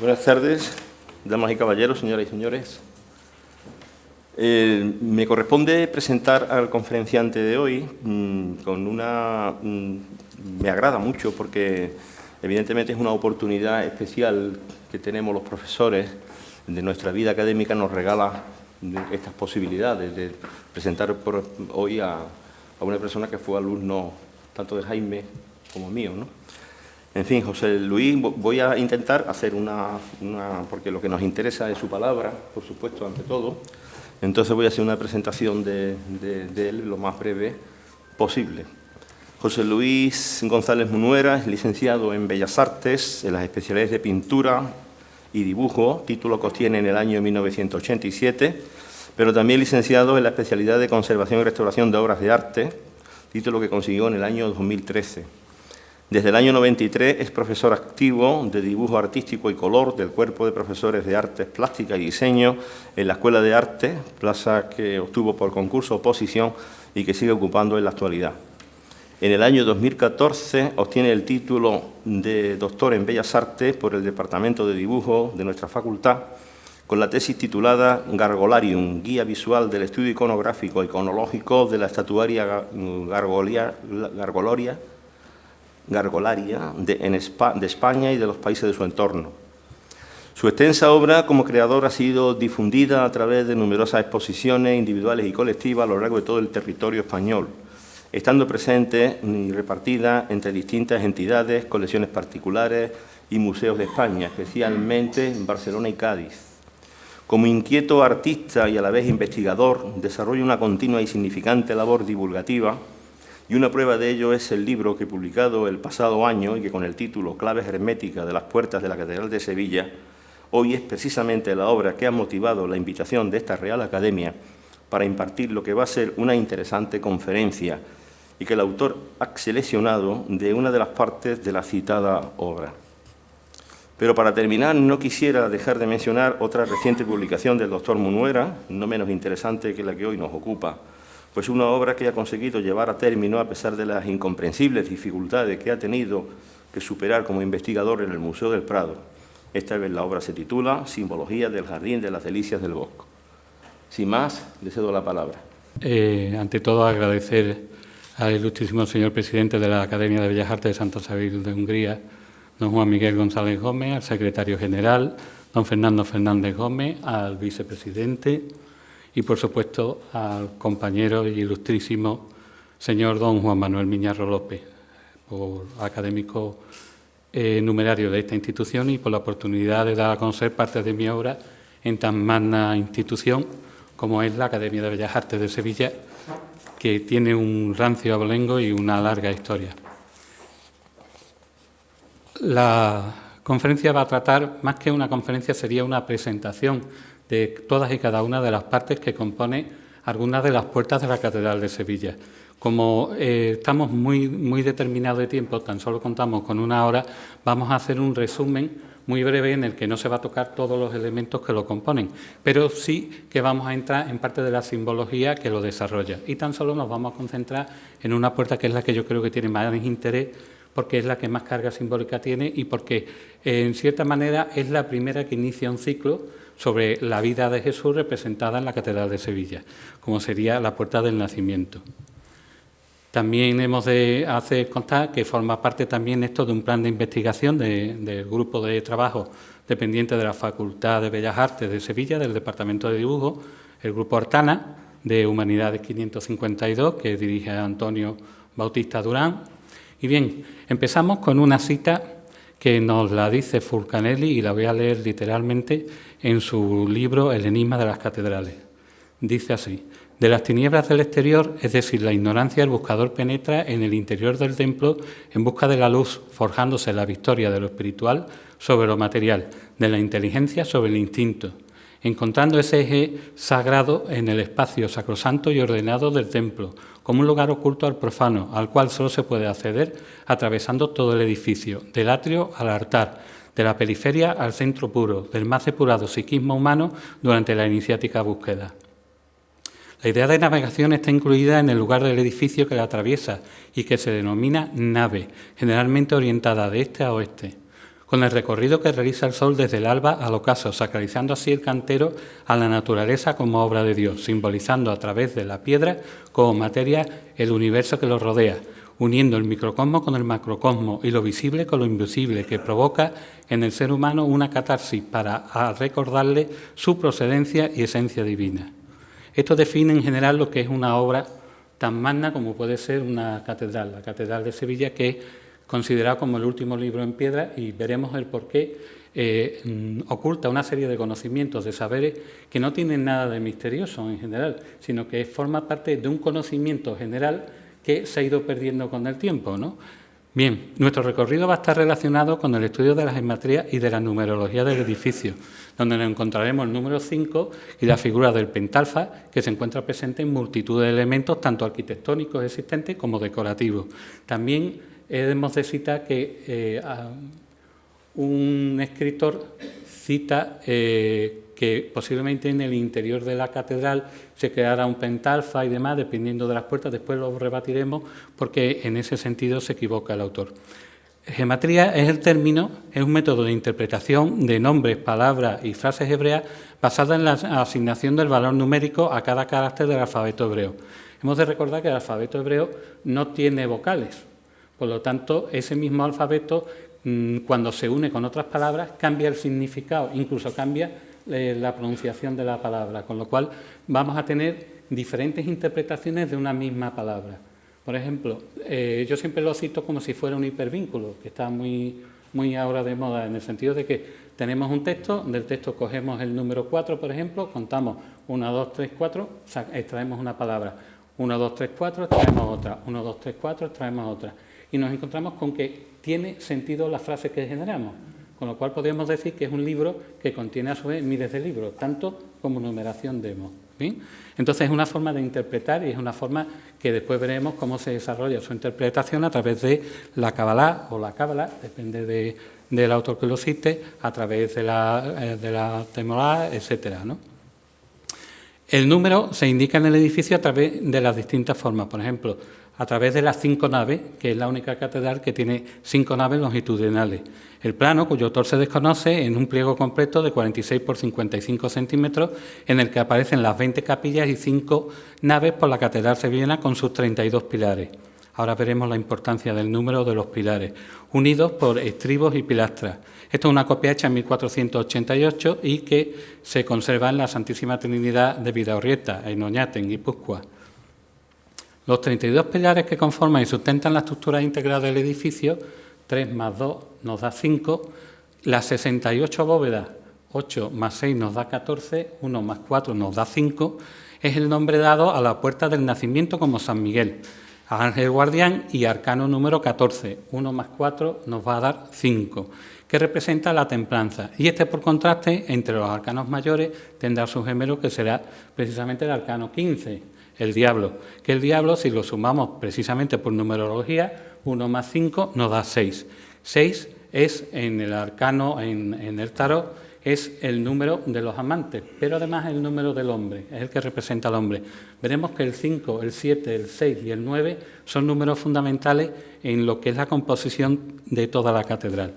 Buenas tardes, damas y caballeros, señoras y señores. Me corresponde presentar al conferenciante de hoy me agrada mucho porque evidentemente es una oportunidad especial que tenemos los profesores de nuestra vida académica, nos regala estas posibilidades de presentar hoy a una persona que fue alumno tanto de Jaime como mío, ¿no? En fin, José Luis, voy a intentar hacer porque lo que nos interesa es su palabra, por supuesto, ante todo. Entonces voy a hacer una presentación de él lo más breve posible. José Luis González Munuera es licenciado en Bellas Artes, en las especialidades de pintura y dibujo, título que obtiene en el año 1987, pero también licenciado en la especialidad de conservación y restauración de obras de arte, título que consiguió en el año 2013. Desde el año 93 es profesor activo de dibujo artístico y color del Cuerpo de Profesores de Artes Plásticas y Diseño en la Escuela de Arte, plaza que obtuvo por concurso oposición y que sigue ocupando en la actualidad. En el año 2014 obtiene el título de doctor en Bellas Artes por el Departamento de Dibujo de nuestra facultad, con la tesis titulada Gargolarium, guía visual del estudio iconográfico y iconológico de la estatuaria Gargolaria de España y de los países de su entorno. Su extensa obra como creador ha sido difundida a través de numerosas exposiciones individuales y colectivas a lo largo de todo el territorio español, estando presente y repartida entre distintas entidades, colecciones particulares y museos de España, especialmente en Barcelona y Cádiz. Como inquieto artista y a la vez investigador, desarrolla una continua y significante labor divulgativa. Y una prueba de ello es el libro que publicado el pasado año y que con el título Claves herméticas de las puertas de la Catedral de Sevilla, hoy es precisamente la obra que ha motivado la invitación de esta Real Academia para impartir lo que va a ser una interesante conferencia y que el autor ha seleccionado de una de las partes de la citada obra. Pero para terminar, no quisiera dejar de mencionar otra reciente publicación del doctor Munuera, no menos interesante que la que hoy nos ocupa, pues una obra que ha conseguido llevar a término a pesar de las incomprensibles dificultades que ha tenido que superar como investigador en el Museo del Prado. Esta vez la obra se titula Simbología del Jardín de las Delicias del Bosco. Sin más, le cedo la palabra. Ante todo, agradecer al ilustrísimo señor presidente de la Academia de Bellas Artes de Santa Isabel de Hungría, don Juan Miguel González Gómez, al secretario general, don Fernando Fernández Gómez, al vicepresidente y, por supuesto, al compañero y ilustrísimo señor don Juan Manuel Miñarro López, por académico numerario de esta institución y por la oportunidad de dar a conocer parte de mi obra en tan magna institución como es la Academia de Bellas Artes de Sevilla, que tiene un rancio abolengo y una larga historia. La conferencia va a tratar, más que una conferencia, sería una presentación de todas y cada una de las partes que compone algunas de las puertas de la Catedral de Sevilla. Como estamos muy determinados de tiempo, tan solo contamos con una hora, vamos a hacer un resumen muy breve en el que no se va a tocar todos los elementos que lo componen, pero sí que vamos a entrar en parte de la simbología que lo desarrolla. Y tan solo nos vamos a concentrar en una puerta que es la que yo creo que tiene más interés, porque es la que más carga simbólica tiene y porque, en cierta manera, es la primera que inicia un ciclo sobre la vida de Jesús representada en la Catedral de Sevilla, como sería la Puerta del Nacimiento. También hemos de hacer constar que forma parte también esto de un plan de investigación del grupo de trabajo dependiente de la Facultad de Bellas Artes de Sevilla, del Departamento de Dibujo, el grupo Artana, de Humanidades 552, que dirige Antonio Bautista Durán. Y bien, empezamos con una cita que nos la dice Fulcanelli y la voy a leer literalmente en su libro El enigma de las catedrales. Dice así: de las tinieblas del exterior, es decir, la ignorancia, el buscador penetra en el interior del templo en busca de la luz, forjándose la victoria de lo espiritual sobre lo material, de la inteligencia sobre el instinto, encontrando ese eje sagrado en el espacio sacrosanto y ordenado del templo, como un lugar oculto al profano, al cual solo se puede acceder atravesando todo el edificio, del atrio al altar, de la periferia al centro puro, del más depurado psiquismo humano durante la iniciática búsqueda. La idea de navegación está incluida en el lugar del edificio que la atraviesa y que se denomina nave, generalmente orientada de este a oeste. con el recorrido que realiza el sol desde el alba al ocaso, sacralizando así el cantero a la naturaleza como obra de Dios, simbolizando a través de la piedra como materia el universo que lo rodea, uniendo el microcosmo con el macrocosmo y lo visible con lo invisible, que provoca en el ser humano una catarsis para recordarle su procedencia y esencia divina. Esto define en general lo que es una obra tan magna como puede ser una catedral, la Catedral de Sevilla, que es considerado como el último libro en piedra, y veremos el por qué oculta una serie de conocimientos, de saberes que no tienen nada de misterioso en general, sino que forma parte de un conocimiento general que se ha ido perdiendo con el tiempo, ¿no? Bien, nuestro recorrido va a estar relacionado con el estudio de la geometría y de la numerología del edificio, donde nos encontraremos el número 5 y la figura del pentalfa, que se encuentra presente en multitud de elementos, tanto arquitectónicos existentes como decorativos. También hemos de citar que un escritor cita que posiblemente en el interior de la catedral se creara un pentalfa y demás, dependiendo de las puertas. Después lo rebatiremos porque en ese sentido se equivoca el autor. Gematría es el término, es un método de interpretación de nombres, palabras y frases hebreas basada en la asignación del valor numérico a cada carácter del alfabeto hebreo. Hemos de recordar que el alfabeto hebreo no tiene vocales. Por lo tanto, ese mismo alfabeto, cuando se une con otras palabras, cambia el significado, incluso cambia la pronunciación de la palabra, con lo cual vamos a tener diferentes interpretaciones de una misma palabra. Por ejemplo, yo siempre lo cito como si fuera un hipervínculo, que está muy ahora de moda, en el sentido de que tenemos un texto, del texto cogemos el número 4, por ejemplo, contamos 1, 2, 3, 4, extraemos una palabra. 1, 2, 3, 4, extraemos otra. 1, 2, 3, 4, extraemos otra. Y nos encontramos con que tiene sentido la frase que generamos, con lo cual podríamos decir que es un libro que contiene a su vez miles de libros, tanto como numeración demo. ¿Bien? Entonces es una forma de interpretar y es una forma que después veremos cómo se desarrolla su interpretación a través de la Kabbalah o la Cábala, depende del autor que lo cite, a través de la Temorá, etcétera, ¿no? El número se indica en el edificio a través de las distintas formas, por ejemplo, a través de las 5 naves, que es la única catedral que tiene 5 naves longitudinales. El plano, cuyo autor se desconoce, en un pliego completo de 46 por 55 centímetros, en el que aparecen las 20 capillas y 5 naves por la catedral sevillana con sus 32 pilares. Ahora veremos la importancia del número de los pilares, unidos por estribos y pilastras. Esto es una copia hecha en 1488 y que se conserva en la Santísima Trinidad de Vidaurrieta, en Oñate, en Guipúzcoa. Los 32 pilares que conforman y sustentan la estructura integral del edificio, 3 más 2 nos da 5, las 68 bóvedas, 8 más 6 nos da 14, 1 más 4 nos da 5, es el nombre dado a la puerta del nacimiento como San Miguel, ángel guardián y arcano número 14, 1 más 4 nos va a dar 5, que representa la templanza. Y este, por contraste, entre los arcanos mayores tendrá su gemelo, que será precisamente el arcano 15, el diablo, que el diablo, si lo sumamos precisamente por numerología, 1 más 5 nos da 6. 6 es en el arcano, en el tarot, es el número de los amantes, pero además el número del hombre, es el que representa al hombre. Veremos que el 5, el 7, el 6 y el 9 son números fundamentales en lo que es la composición de toda la catedral.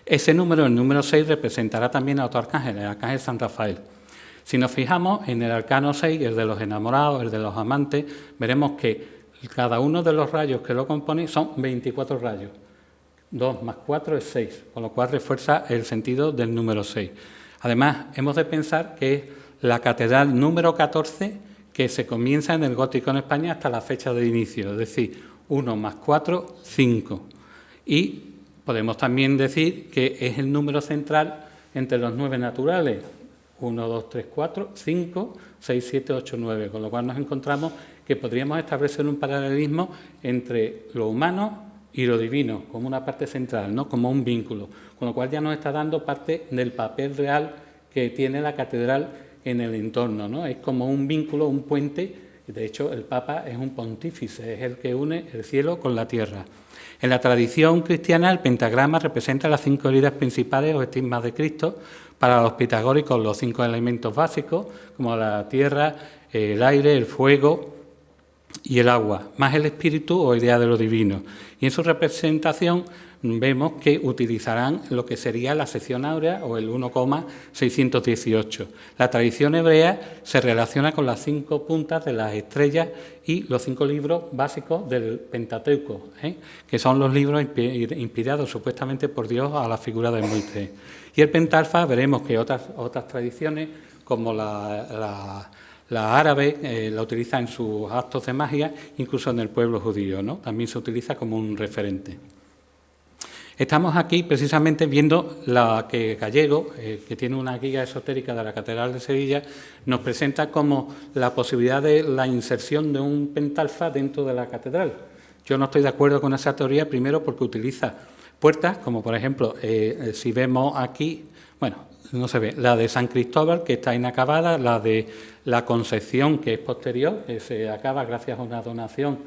Ese número, el número 6, representará también a otro arcángel, el arcángel San Rafael. Si nos fijamos en el arcano 6, el de los enamorados, el de los amantes, veremos que cada uno de los rayos que lo componen son 24 rayos. 2 más 4 es 6, con lo cual refuerza el sentido del número 6. Además, hemos de pensar que es la catedral número 14 que se comienza en el gótico en España hasta la fecha de inicio, es decir, 1 más 4, 5. Y podemos también decir que es el número central entre los 9 naturales, 1, 2, 3, 4, 5, 6, 7, 8, 9, con lo cual nos encontramos que podríamos establecer un paralelismo entre lo humano y lo divino, como una parte central, ¿no? Como un vínculo, con lo cual ya nos está dando parte del papel real que tiene la catedral en el entorno, ¿no? Es como un vínculo, un puente, de hecho el Papa es un pontífice, es el que une el cielo con la tierra. En la tradición cristiana el pentagrama representa las 5 heridas principales o estigmas de Cristo. Para los pitagóricos los 5 elementos básicos, como la tierra, el aire, el fuego y el agua, más el espíritu o idea de lo divino. Y en su representación vemos que utilizarán lo que sería la sección áurea o el 1,618. La tradición hebrea se relaciona con las 5 puntas de las estrellas y los 5 libros básicos del Pentateuco, que son los libros inspirados supuestamente por Dios a la figura de Moisés. Y el pentalfa, veremos que otras tradiciones, como la árabe, la utiliza en sus actos de magia, incluso en el pueblo judío, ¿no? También se utiliza como un referente. Estamos aquí precisamente viendo la que Gallego, que tiene una guía esotérica de la Catedral de Sevilla, nos presenta como la posibilidad de la inserción de un pentalfa dentro de la catedral. Yo no estoy de acuerdo con esa teoría, primero porque utiliza puertas, como por ejemplo, si vemos aquí, bueno, no se ve, la de San Cristóbal, que está inacabada, la de la Concepción, que es posterior, que se acaba gracias a una donación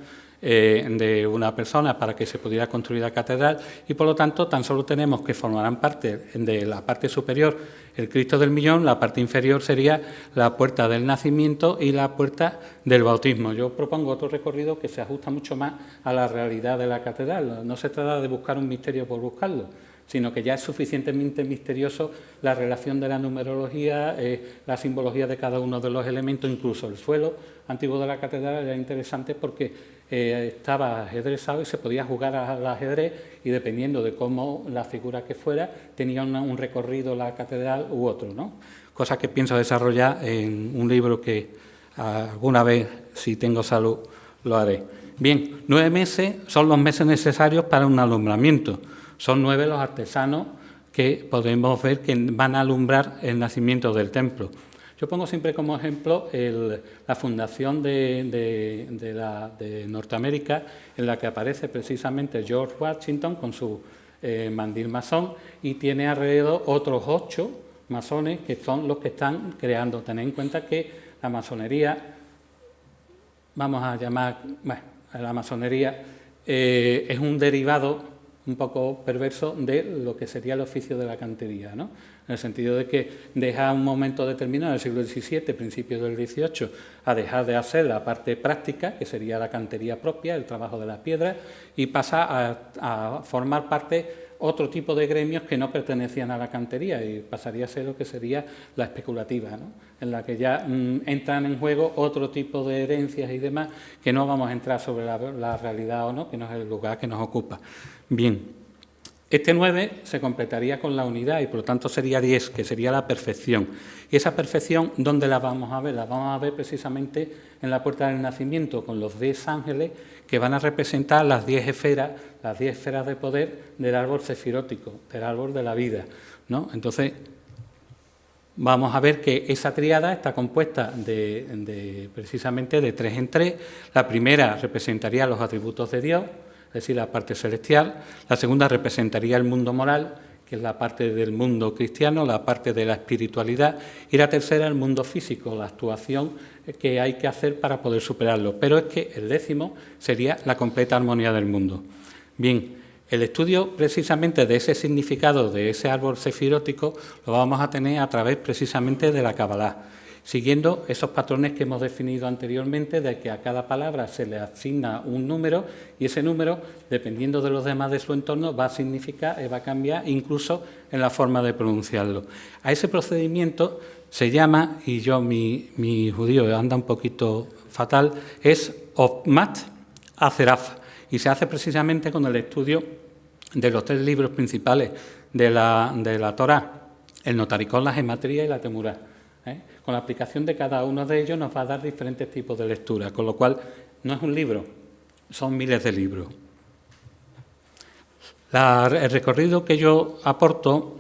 de una persona para que se pudiera construir la catedral, y por lo tanto tan solo tenemos que formarán parte de la parte superior el Cristo del Millón, la parte inferior sería la puerta del nacimiento y la puerta del bautismo. Yo propongo otro recorrido que se ajusta mucho más a la realidad de la catedral. No se trata de buscar un misterio por buscarlo, sino que ya es suficientemente misterioso la relación de la numerología, la simbología de cada uno de los elementos, incluso el suelo antiguo de la catedral era interesante porque estaba ajedrezado y se podía jugar al ajedrez, y dependiendo de cómo la figura que fuera, tenía un recorrido la catedral u otro, ¿no? Cosa que pienso desarrollar en un libro que alguna vez, si tengo salud, lo haré. Bien, 9 meses son los meses necesarios para un alumbramiento. Son 9 los artesanos que podemos ver que van a alumbrar el nacimiento del templo. Yo pongo siempre como ejemplo la fundación de Norteamérica, en la que aparece precisamente George Washington con su mandil masón, y tiene alrededor otros 8 masones que son los que están creando. Tened en cuenta que la masonería, vamos a llamar, bueno, la masonería es un derivado un poco perverso de lo que sería el oficio de la cantería, ¿no? En el sentido de que deja un momento determinado en el siglo XVII, principios del XVIII, a dejar de hacer la parte práctica, que sería la cantería propia, el trabajo de las piedras, y pasa a formar parte otro tipo de gremios que no pertenecían a la cantería, y pasaría a ser lo que sería la especulativa, ¿no? En la que ya entran en juego otro tipo de herencias y demás, que no vamos a entrar sobre la realidad o no, que no es el lugar que nos ocupa. Bien, este 9 se completaría con la unidad y por lo tanto sería 10, que sería la perfección. Y esa perfección, ¿dónde la vamos a ver? La vamos a ver precisamente en la puerta del nacimiento, con los 10 ángeles que van a representar las 10 esferas de poder del árbol cefirótico, del árbol de la vida, ¿no? Entonces, vamos a ver que esa tríada está compuesta precisamente de 3 en 3. La primera representaría los atributos de Dios, es decir, la parte celestial. La segunda representaría el mundo moral, que es la parte del mundo cristiano, la parte de la espiritualidad. Y la tercera, el mundo físico, la actuación que hay que hacer para poder superarlo. Pero es que el 10º sería la completa armonía del mundo. Bien, el estudio precisamente de ese significado, de ese árbol cefirótico, lo vamos a tener a través precisamente de la Kabbalah, siguiendo esos patrones que hemos definido anteriormente, de que a cada palabra se le asigna un número, y ese número, dependiendo de los demás de su entorno, va a significar, va a cambiar incluso en la forma de pronunciarlo. A ese procedimiento se llama, y yo mi judío anda un poquito fatal, es Ofmat Azeraf, y se hace precisamente con el estudio de los 3 libros principales de la Torá, el Notaricón, la Gematría y la Temurá. Con la aplicación de cada uno de ellos nos va a dar diferentes tipos de lectura, con lo cual no es un libro, son miles de libros. El recorrido que yo aporto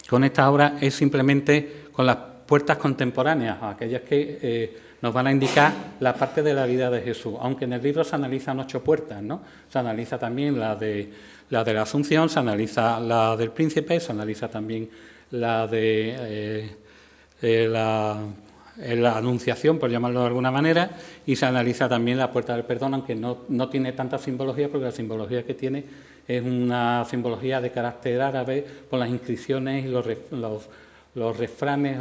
con esta obra es simplemente con las puertas contemporáneas, aquellas que nos van a indicar la parte de la vida de Jesús, aunque en el libro se analizan 8 puertas, ¿no? Se analiza también la de la Asunción, se analiza la del Príncipe, se analiza también la de la Anunciación, por llamarlo de alguna manera, y se analiza también la puerta del perdón, aunque no tiene tanta simbología, porque la simbología que tiene es una simbología de carácter árabe por las inscripciones y los refranes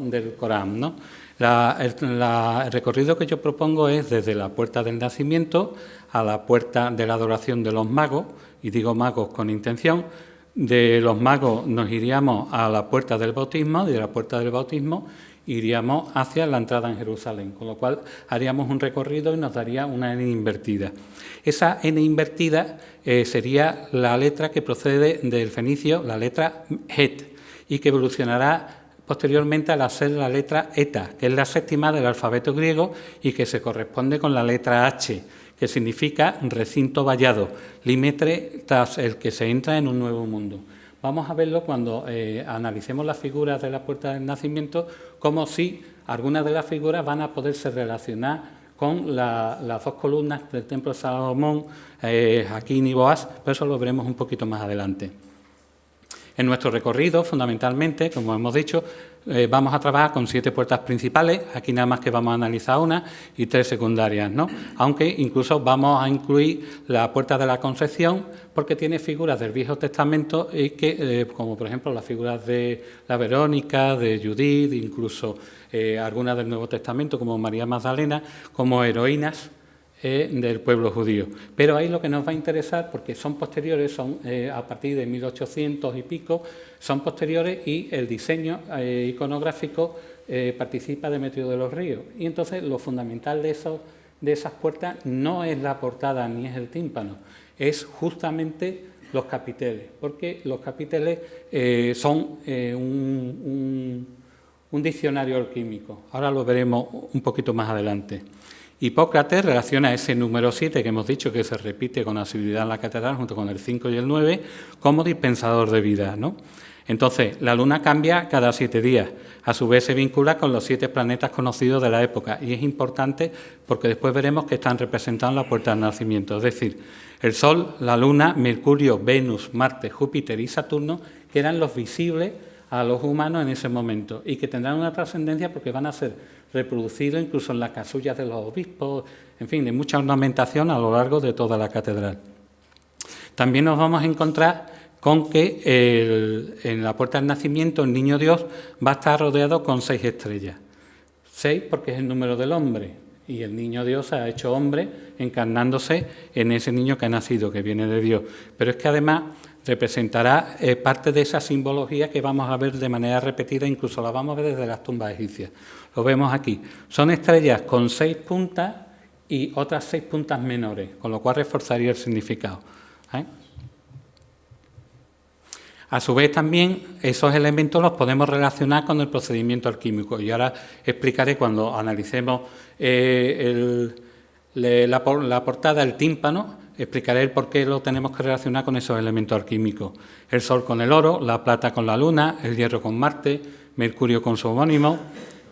del Corán, ¿no? El recorrido que yo propongo es desde la puerta del nacimiento a la puerta de la adoración de los magos, y digo magos con intención. De los magos nos iríamos a la puerta del bautismo, y de la puerta del bautismo iríamos hacia la entrada en Jerusalén, con lo cual haríamos un recorrido y nos daría una N invertida. Esa N invertida sería la letra que procede del fenicio, la letra Het, y que evolucionará posteriormente a ser la letra Eta, que es la séptima del alfabeto griego y que se corresponde con la letra H, que significa recinto vallado, límite tras el que se entra en un nuevo mundo. Vamos a verlo cuando analicemos las figuras de la puerta del nacimiento, como si algunas de las figuras van a poderse relacionar con las dos columnas del templo de Salomón, Jaquín y Boaz, pero eso lo veremos un poquito más adelante. En nuestro recorrido, fundamentalmente, como hemos dicho, vamos a trabajar con 7 puertas principales, aquí nada más que vamos a analizar una, y 3 secundarias, ¿no? Aunque incluso vamos a incluir la puerta de la Concepción, porque tiene figuras del Viejo Testamento, y que, como por ejemplo las figuras de la Verónica, de Judith, incluso algunas del Nuevo Testamento, como María Magdalena, como heroínas del pueblo judío. Pero ahí lo que nos va a interesar, porque son posteriores, son a partir de 1800 y pico, son posteriores y el diseño iconográfico participa de Demetrio de los Ríos. Y entonces lo fundamental de esas puertas no es la portada ni es el tímpano, es justamente los capiteles, porque los capiteles son un diccionario alquímico. Ahora lo veremos un poquito más adelante. Hipócrates relaciona ese número 7 que hemos dicho que se repite con asiduidad en la catedral junto con el 5 y el 9 como dispensador de vida, ¿no? Entonces, la luna cambia cada 7 días. A su vez se vincula con los 7 planetas conocidos de la época y es importante porque después veremos que están representados en la puerta del nacimiento. Es decir, el Sol, la Luna, Mercurio, Venus, Marte, Júpiter y Saturno, que eran los visibles a los humanos en ese momento y que tendrán una trascendencia porque van a ser reproducidos incluso en las casullas de los obispos, en fin, de mucha ornamentación a lo largo de toda la catedral. También nos vamos a encontrar con que en la puerta del nacimiento el Niño Dios va a estar rodeado con 6 estrellas. 6 porque es el número del hombre y el Niño Dios se ha hecho hombre encarnándose en ese niño que ha nacido, que viene de Dios. Pero es que además representará parte de esa simbología que vamos a ver de manera repetida, incluso la vamos a ver desde las tumbas egipcias. Lo vemos aquí. Son estrellas con 6 puntas y otras 6 puntas menores, con lo cual reforzaría el significado. A su vez también esos elementos los podemos relacionar con el procedimiento alquímico y ahora explicaré cuando analicemos la portada, el tímpano, explicaré el por qué lo tenemos que relacionar con esos elementos alquímicos. El Sol con el oro, la plata con la Luna, el hierro con Marte, Mercurio con su homónimo,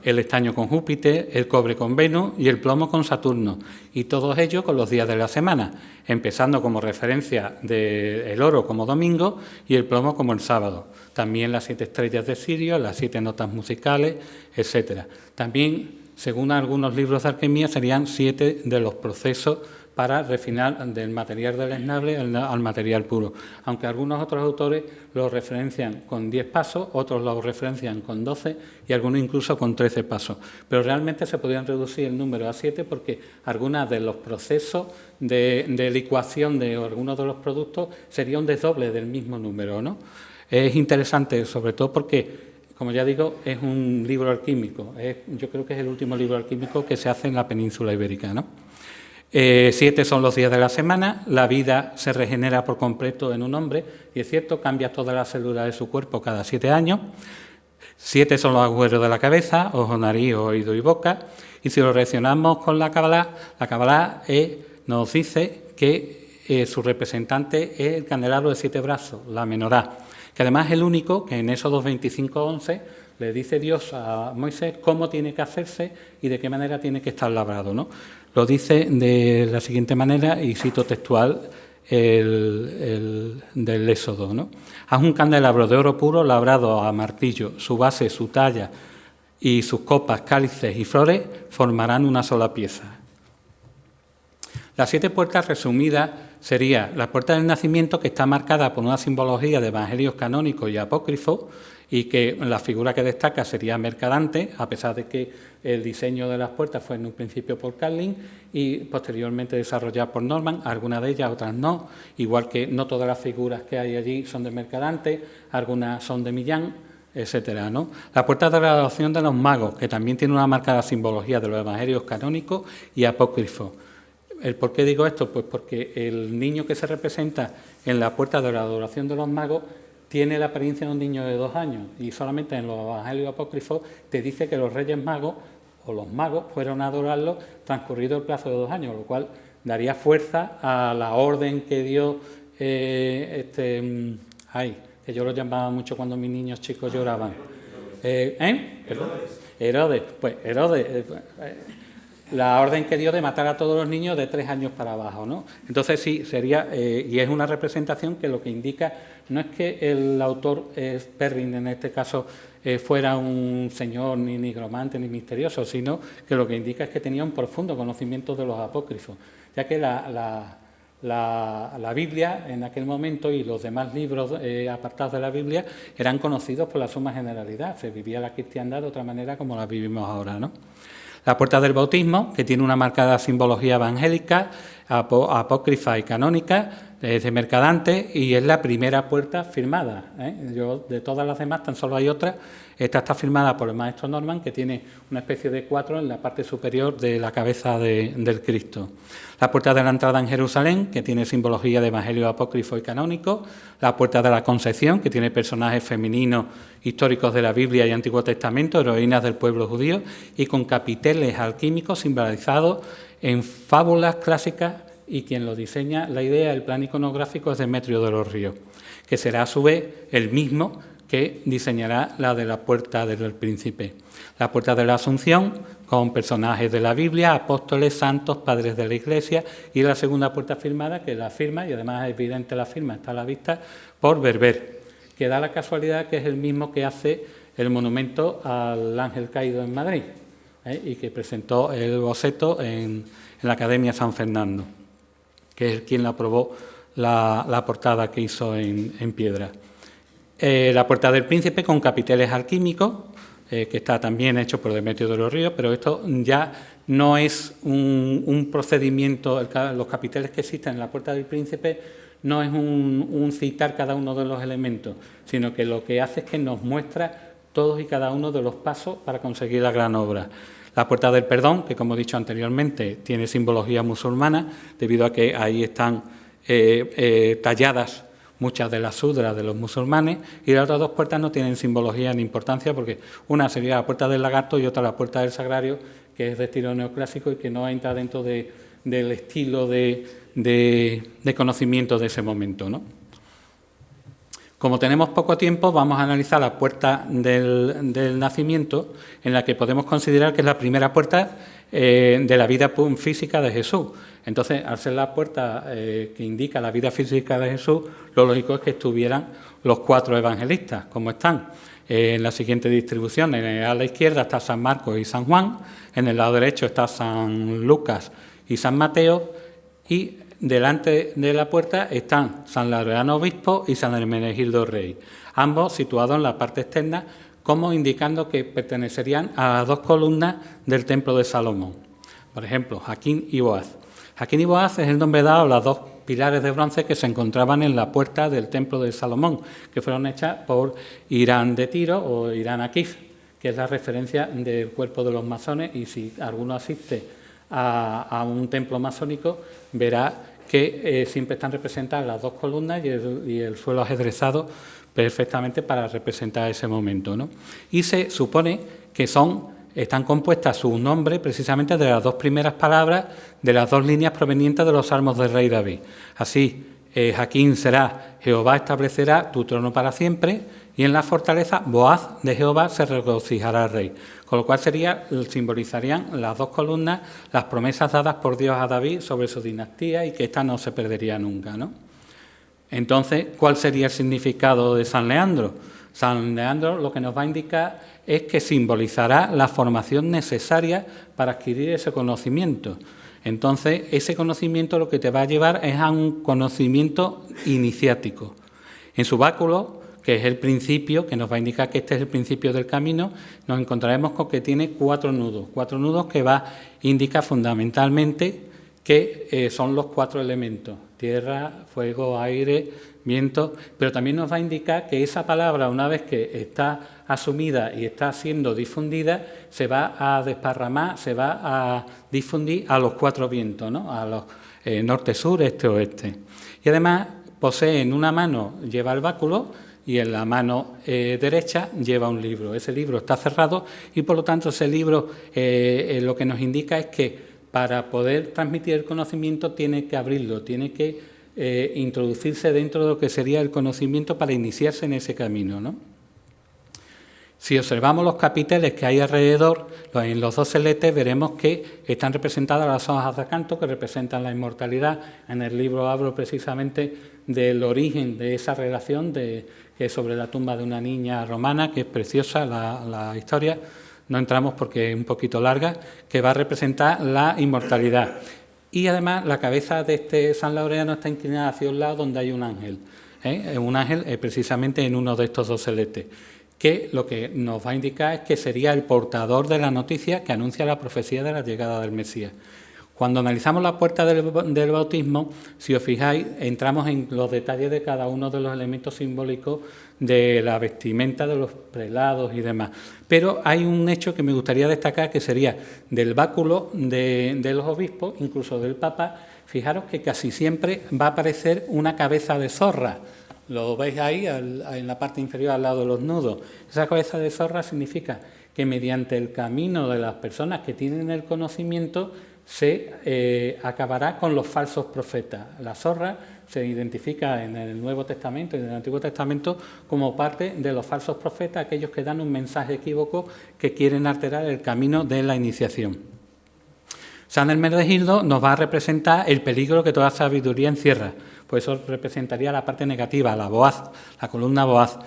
el estaño con Júpiter, el cobre con Venus y el plomo con Saturno. Y todos ellos con los días de la semana, empezando como referencia del oro como domingo y el plomo como el sábado. También las 7 estrellas de Sirio, las 7 notas musicales, etc. También, según algunos libros de alquimia, serían 7 de los procesos para refinar del material deleznable al material puro. Aunque algunos otros autores lo referencian con 10 pasos, otros lo referencian con 12 y algunos incluso con 13 pasos. Pero realmente se podrían reducir el número a 7 porque algunos de los procesos de licuación de algunos de los productos sería un desdoble del mismo número, ¿no? Es interesante, sobre todo porque, como ya digo, es un libro alquímico. Yo creo que es el último libro alquímico que se hace en la península ibérica, ¿no? 7 son los días de la semana, la vida se regenera por completo en un hombre, y es cierto, cambia todas las células de su cuerpo cada 7 años. 7 son los agujeros de la cabeza, ojo, nariz, oído y boca, y si lo relacionamos con la Kabbalah nos dice que su representante es el candelabro de 7 brazos, la menorá, que además es el único que en Éxodo 25:11 le dice Dios a Moisés cómo tiene que hacerse y de qué manera tiene que estar labrado, ¿no? Lo dice de la siguiente manera, y cito textual del Éxodo, ¿no? Haz un candelabro de oro puro labrado a martillo, su base, su talla y sus copas, cálices y flores formarán una sola pieza. Las 7 puertas resumidas sería la puerta del nacimiento, que está marcada por una simbología de evangelios canónicos y apócrifos, y que la figura que destaca sería Mercadante, a pesar de que el diseño de las puertas fue en un principio por Carlin y posteriormente desarrollado por Norman, algunas de ellas, otras no, igual que no todas las figuras que hay allí son de Mercadante, algunas son de Millán, etcétera, ¿no? La puerta de la adoración de los magos, que también tiene una marcada simbología de los evangelios canónicos y apócrifos. ¿El por qué digo esto? Pues porque el niño que se representa en la puerta de la adoración de los magos tiene la apariencia de un niño de 2 años y solamente en los evangelios apócrifos te dice que los reyes magos o los magos fueron a adorarlo transcurrido el plazo de 2 años, lo cual daría fuerza a la orden que dio que yo lo llamaba mucho cuando mis niños chicos lloraban. Herodes. Pues Herodes. La orden que dio de matar a todos los niños de 3 años para abajo, ¿no? Entonces sí, sería, y es una representación que lo que indica no es que el autor Perrin, en este caso, fuera un señor ni nigromante ni misterioso, sino que lo que indica es que tenía un profundo conocimiento de los apócrifos, ya que la Biblia en aquel momento y los demás libros apartados de la Biblia eran conocidos por la suma generalidad, se vivía la cristiandad de otra manera como la vivimos ahora, ¿no? La puerta del bautismo, que tiene una marcada simbología evangélica, apócrifa y canónica, es de Mercadante y es la primera puerta firmada. Yo, de todas las demás, tan solo hay otra. Esta está firmada por el maestro Norman, que tiene una especie de 4 en la parte superior de la cabeza del Cristo. La puerta de la entrada en Jerusalén, que tiene simbología de evangelio apócrifo y canónico. La puerta de la Concepción, que tiene personajes femeninos históricos de la Biblia y Antiguo Testamento, heroínas del pueblo judío, y con capiteles alquímicos simbolizados en fábulas clásicas, y quien lo diseña, la idea, el plan iconográfico es Demetrio de los Ríos, que será a su vez el mismo que diseñará la de la puerta del príncipe. La puerta de la Asunción, con personajes de la Biblia, apóstoles, santos, padres de la Iglesia, y la segunda puerta firmada, que la firma, y además es evidente la firma, está a la vista, por Berber, que da la casualidad que es el mismo que hace el monumento al ángel caído en Madrid, y que presentó el boceto en la Academia San Fernando, que es quien la aprobó la portada que hizo en piedra. La puerta del príncipe con capiteles alquímicos, que está también hecho por Demetrio de los Ríos, pero esto ya no es un procedimiento, los capiteles que existen en la puerta del príncipe no es un citar cada uno de los elementos, sino que lo que hace es que nos muestra todos y cada uno de los pasos para conseguir la gran obra. La puerta del perdón, que como he dicho anteriormente, tiene simbología musulmana, debido a que ahí están talladas muchas de las sudras de los musulmanes, y las otras 2 puertas no tienen simbología ni importancia, porque una sería la puerta del lagarto y otra la puerta del sagrario, que es de estilo neoclásico y que no entra dentro del estilo de conocimiento de ese momento, ¿no? Como tenemos poco tiempo, vamos a analizar la puerta del nacimiento, en la que podemos considerar que es la primera puerta de la vida física de Jesús. Entonces, al ser la puerta que indica la vida física de Jesús, lo lógico es que estuvieran los 4 evangelistas, como están en la siguiente distribución. A la izquierda está San Marcos y San Juan, en el lado derecho está San Lucas y San Mateo, y delante de la puerta están San Laureano Obispo y San Hermenegildo Rey, ambos situados en la parte externa, como indicando que pertenecerían a las 2 columnas del templo de Salomón. Por ejemplo, Jaquín y Boaz. Jaquín y Boaz es el nombre dado a las 2 pilares de bronce que se encontraban en la puerta del templo de Salomón, que fueron hechas por Irán de Tiro o Irán Akif, que es la referencia del cuerpo de los masones, y si alguno asiste a un templo masónico, verá que siempre están representadas las 2 columnas y el suelo ajedrezado perfectamente para representar ese momento, ¿no? Y se supone que están compuestas su nombre precisamente de las 2 primeras palabras de las 2 líneas provenientes de los salmos del rey David. Así, Jaquín será: Jehová establecerá tu trono para siempre, y en la fortaleza Boaz de Jehová se regocijará el rey. Con lo cual simbolizarían las 2 columnas las promesas dadas por Dios a David sobre su dinastía y que ésta no se perdería nunca, ¿no? Entonces, ¿cuál sería el significado de San Leandro? San Leandro lo que nos va a indicar es que simbolizará la formación necesaria para adquirir ese conocimiento. Entonces, ese conocimiento lo que te va a llevar es a un conocimiento iniciático. En su báculo, que es el principio, que nos va a indicar que este es el principio del camino, nos encontraremos con que tiene 4 nudos que va a indicar fundamentalmente que son los 4 elementos: tierra, fuego, aire, viento, pero también nos va a indicar que esa palabra, una vez que está asumida y está siendo difundida, se va a desparramar, se va a difundir a los 4 vientos, ¿no? A los norte, sur, este, oeste. Y además posee en una mano, lleva el báculo, y en la mano derecha lleva un libro. Ese libro está cerrado y, por lo tanto, ese libro lo que nos indica es que para poder transmitir el conocimiento tiene que abrirlo, tiene que introducirse dentro de lo que sería el conocimiento para iniciarse en ese camino, ¿no? Si observamos los capiteles que hay alrededor, en los doseletes veremos que están representadas las hojas de acanto, que representan la inmortalidad. En el libro hablo precisamente del origen de esa relación, que es sobre la tumba de una niña romana, que es preciosa la historia, no entramos porque es un poquito larga, que va a representar la inmortalidad. Y además la cabeza de este San Laureano está inclinada hacia un lado donde hay un ángel. Un ángel precisamente en uno de estos doseletes, que lo que nos va a indicar es que sería el portador de la noticia que anuncia la profecía de la llegada del Mesías. Cuando analizamos la puerta del bautismo, si os fijáis, entramos en los detalles de cada uno de los elementos simbólicos de la vestimenta de los prelados y demás. Pero hay un hecho que me gustaría destacar, que sería del báculo de los obispos, incluso del Papa. Fijaros que casi siempre va a aparecer una cabeza de zorra. Lo veis ahí en la parte inferior al lado de los nudos. Esa cabeza de zorra significa que mediante el camino de las personas que tienen el conocimiento se acabará con los falsos profetas. La zorra se identifica en el Nuevo Testamento y en el Antiguo Testamento como parte de los falsos profetas, aquellos que dan un mensaje equívoco que quieren alterar el camino de la iniciación. San Hermenegildo nos va a representar el peligro que toda sabiduría encierra. Pues eso representaría la parte negativa, la Boaz, la columna Boaz,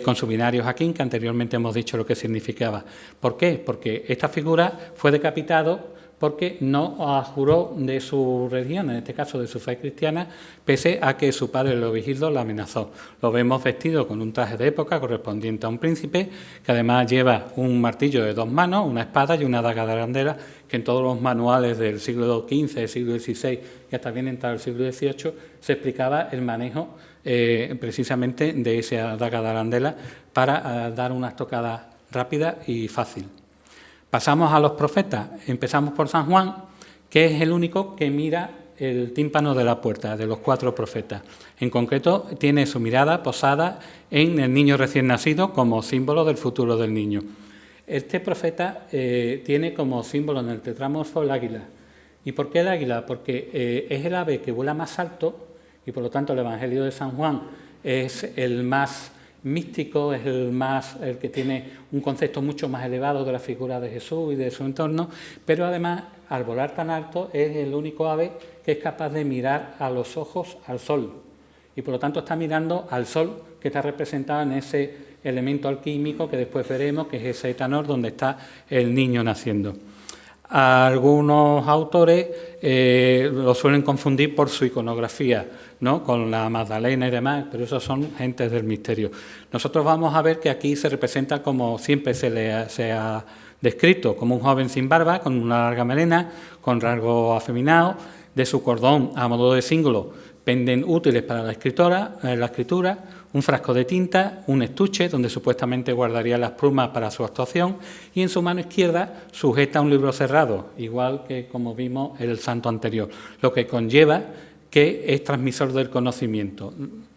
con su binario Jaquín, que anteriormente hemos dicho lo que significaba. ¿Por qué? Porque esta figura fue decapitado porque no juró de su religión, en este caso de su fe cristiana, pese a que su padre Leovigildo la amenazó. Lo vemos vestido con un traje de época correspondiente a un príncipe, que además lleva un martillo de 2 manos, una espada y una daga de arandela, que en todos los manuales del siglo XV, del siglo XVI y hasta bien entrado el siglo XVIII se explicaba el manejo precisamente de esa daga de arandela para dar una estocada rápida y fácil. Pasamos a los profetas. Empezamos por San Juan, que es el único que mira el tímpano de la puerta, de los 4 profetas. En concreto, tiene su mirada posada en el niño recién nacido como símbolo del futuro del niño. Este profeta tiene como símbolo en el tetramorfo el águila. ¿Y por qué el águila? Porque es el ave que vuela más alto y por lo tanto el Evangelio de San Juan es el más místico, es el que tiene un concepto mucho más elevado de la figura de Jesús y de su entorno, pero además, al volar tan alto, es el único ave que es capaz de mirar a los ojos al sol, y por lo tanto está mirando al sol que está representado en ese elemento alquímico que después veremos, que es ese etanol donde está el niño naciendo. Algunos autores lo suelen confundir por su iconografía, ¿no?, con la Magdalena y demás, pero esos son gentes del misterio. Nosotros vamos a ver que aquí se representa como siempre se ha descrito, como un joven sin barba, con una larga melena, con rasgos afeminados. De su cordón, a modo de símbolo, penden útiles para la escritura, un frasco de tinta, un estuche donde supuestamente guardaría las plumas para su actuación, y en su mano izquierda sujeta un libro cerrado, igual que como vimos el santo anterior, lo que conlleva que es transmisor del conocimiento,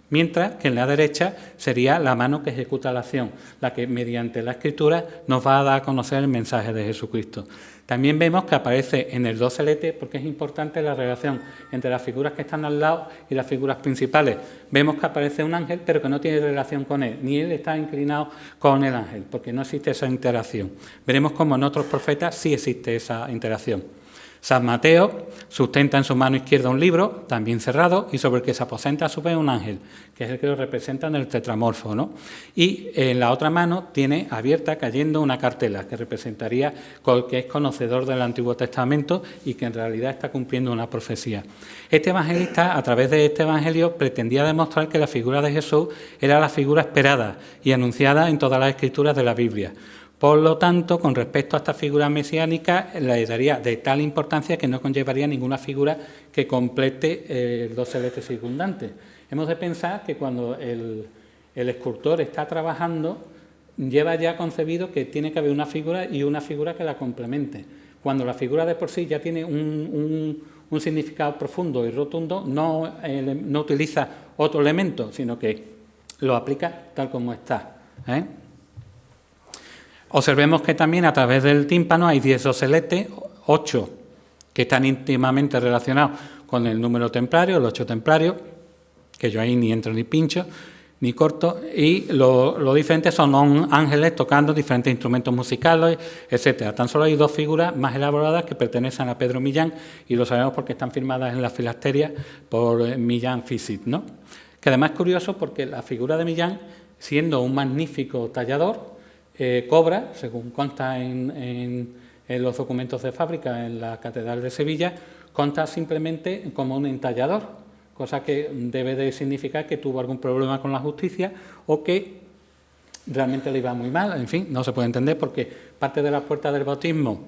mientras que en la derecha sería la mano que ejecuta la acción, la que mediante la escritura nos va a dar a conocer el mensaje de Jesucristo. También vemos que aparece en el docelete, porque es importante la relación entre las figuras que están al lado y las figuras principales. Vemos que aparece un ángel, pero que no tiene relación con él, ni él está inclinado con el ángel, porque no existe esa interacción. Veremos cómo en otros profetas sí existe esa interacción. San Mateo sustenta en su mano izquierda un libro, también cerrado, y sobre el que se aposenta a su vez un ángel, que es el que lo representa en el tetramorfo, ¿no? Y en la otra mano tiene abierta, cayendo, una cartela, que representaría que es conocedor del Antiguo Testamento y que en realidad está cumpliendo una profecía. Este evangelista, a través de este evangelio, pretendía demostrar que la figura de Jesús era la figura esperada y anunciada en todas las escrituras de la Biblia. Por lo tanto, con respecto a esta figura mesiánica, le daría de tal importancia que no conllevaría ninguna figura que complete el docelete circundante. Hemos de pensar que cuando el escultor está trabajando, lleva ya concebido que tiene que haber una figura y una figura que la complemente. Cuando la figura de por sí ya tiene un significado profundo y rotundo, no utiliza otro elemento, sino que lo aplica tal como está, ¿eh? Observemos que también a través del tímpano hay 10 doseletes, 8 que están íntimamente relacionados con el número templario, el 8 templario, que yo ahí ni entro ni pincho, ni corto, y lo diferentes son ángeles tocando diferentes instrumentos musicales, etcétera. Tan solo hay 2 figuras más elaboradas que pertenecen a Pedro Millán, y lo sabemos porque están firmadas en la filasteria por Millán Fisit, ¿no? Que además es curioso porque la figura de Millán, siendo un magnífico tallador, cobra, según consta en los documentos de fábrica en la Catedral de Sevilla, consta simplemente como un entallador, cosa que debe de significar que tuvo algún problema con la justicia o que realmente le iba muy mal. En fin, no se puede entender porque parte de la puerta del bautismo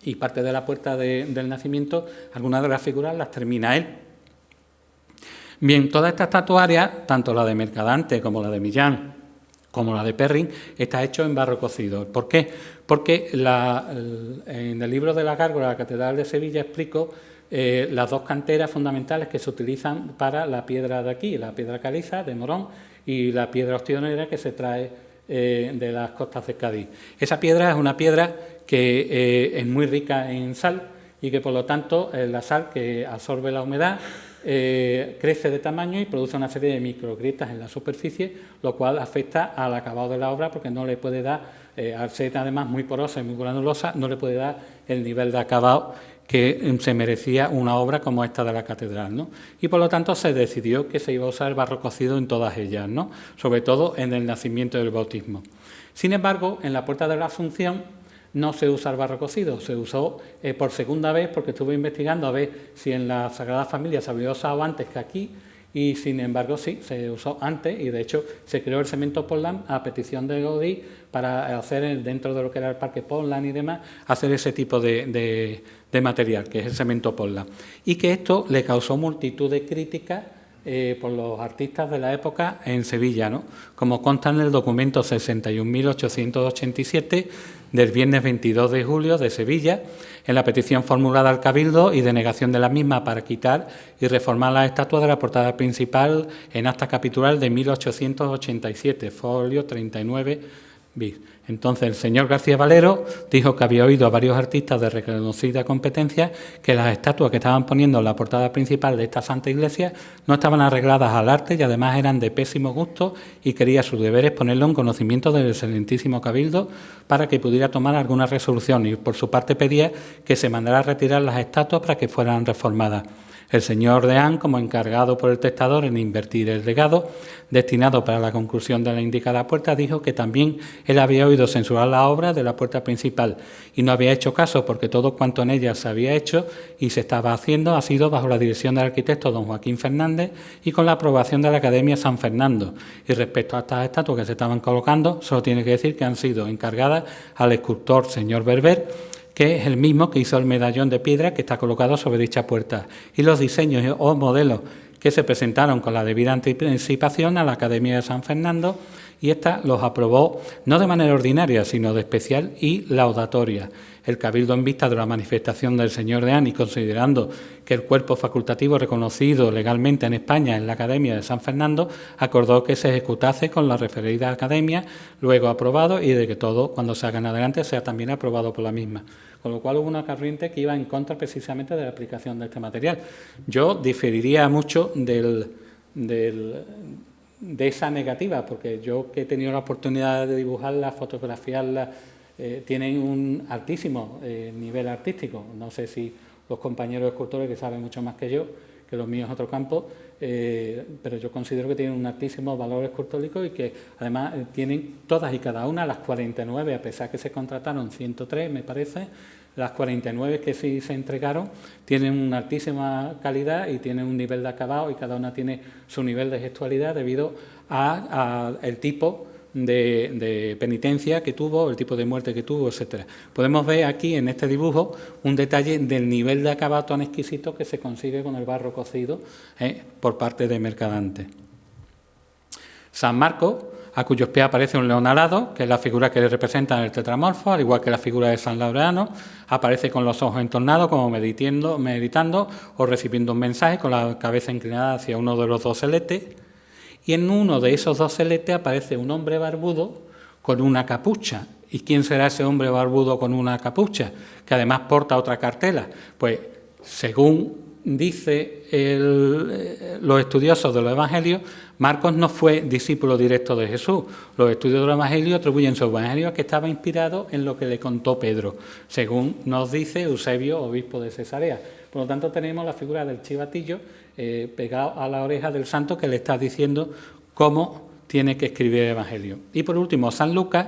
y parte de la puerta del nacimiento, algunas de las figuras las termina él. Bien, toda esta estatuaria, tanto la de Mercadante como la de Millán, como la de Perrin, está hecho en barro cocido. ¿Por qué? Porque en el libro de la Gárgola de la Catedral de Sevilla explico las 2 canteras fundamentales que se utilizan para la piedra de aquí, la piedra caliza de Morón y la piedra ostionera que se trae de las costas de Cádiz. Esa piedra es una piedra que es muy rica en sal y que por lo tanto la sal que absorbe la humedad crece de tamaño y produce una serie de microgrietas en la superficie, lo cual afecta al acabado de la obra porque no le puede dar, al ser además muy porosa y muy granulosa, no le puede dar el nivel de acabado que se merecía una obra como esta de la catedral, ¿no? Y por lo tanto se decidió que se iba a usar el barro cocido en todas ellas, ¿no? Sobre todo en el nacimiento del bautismo. Sin embargo, en la Puerta de la Asunción no se usa el barro cocido, se usó por segunda vez porque estuve investigando a ver si en la Sagrada Familia se había usado antes que aquí y sin embargo sí, se usó antes y de hecho se creó el cemento Portland a petición de Gaudí para hacer dentro de lo que era el Parque Portland y demás, hacer ese tipo de material que es el cemento Portland y que esto le causó multitud de críticas por los artistas de la época en Sevilla, ¿no? Como consta en el documento 61.887 del viernes 22 de julio de Sevilla, en la petición formulada al Cabildo y denegación de la misma para quitar y reformar la estatua de la portada principal en acta capitular de 1887, folio 39 bis. Entonces el señor García Valero dijo que había oído a varios artistas de reconocida competencia que las estatuas que estaban poniendo en la portada principal de esta santa iglesia no estaban arregladas al arte y además eran de pésimo gusto y quería su deber es ponerlo en conocimiento del excelentísimo Cabildo para que pudiera tomar alguna resolución y por su parte pedía que se mandara a retirar las estatuas para que fueran reformadas. El señor Deán, como encargado por el testador en invertir el legado destinado para la conclusión de la indicada puerta, dijo que también él había oído censurar la obra de la puerta principal y no había hecho caso porque todo cuanto en ella se había hecho y se estaba haciendo ha sido bajo la dirección del arquitecto don Joaquín Fernández y con la aprobación de la Academia San Fernando. Y respecto a estas estatuas que se estaban colocando, solo tiene que decir que han sido encargadas al escultor señor Berber, que es el mismo que hizo el medallón de piedra que está colocado sobre dicha puerta, y los diseños o modelos que se presentaron con la debida anticipación a la Academia de San Fernando, y ésta los aprobó no de manera ordinaria, sino de especial y laudatoria. El Cabildo, en vista de la manifestación del señor Deán y considerando que el cuerpo facultativo reconocido legalmente en España es la Academia de San Fernando, acordó que se ejecutase con la referida academia, luego aprobado, y de que todo, cuando se haga en adelante, sea también aprobado por la misma. Con lo cual hubo una corriente que iba en contra precisamente de la aplicación de este material. Yo diferiría mucho de esa negativa, porque yo que he tenido la oportunidad de dibujarla, fotografiarla, tienen un altísimo nivel artístico. No sé si los compañeros escultores que saben mucho más que yo, que lo mío es otro campo, pero yo considero que tienen un altísimo valor escultórico y que además tienen todas y cada una, las 49, a pesar que se contrataron 103, me parece, las 49 que sí se entregaron tienen una altísima calidad y tienen un nivel de acabado y cada una tiene su nivel de gestualidad debido al tipo de penitencia que tuvo, el tipo de muerte que tuvo, etcétera. Podemos ver aquí en este dibujo un detalle del nivel de acabado tan exquisito que se consigue con el barro cocido por parte de Mercadante. San Marcos, a cuyos pies aparece un león alado, que es la figura que le representa el tetramorfo, al igual que la figura de San Laureano, aparece con los ojos entornados, como meditando o recibiendo un mensaje, con la cabeza inclinada hacia uno de los dos celetes. Y en uno de esos dos celetes aparece un hombre barbudo con una capucha. ¿Y quién será ese hombre barbudo con una capucha? Que además porta otra cartela. Pues, según dice los estudiosos de los Evangelios, Marcos no fue discípulo directo de Jesús. Los estudios de los Evangelios atribuyen su Evangelio a que estaba inspirado en lo que le contó Pedro, según nos dice Eusebio, obispo de Cesarea. Por lo tanto, tenemos la figura del chivatillo pegado a la oreja del santo que le está diciendo cómo tiene que escribir el Evangelio. Y por último, San Lucas,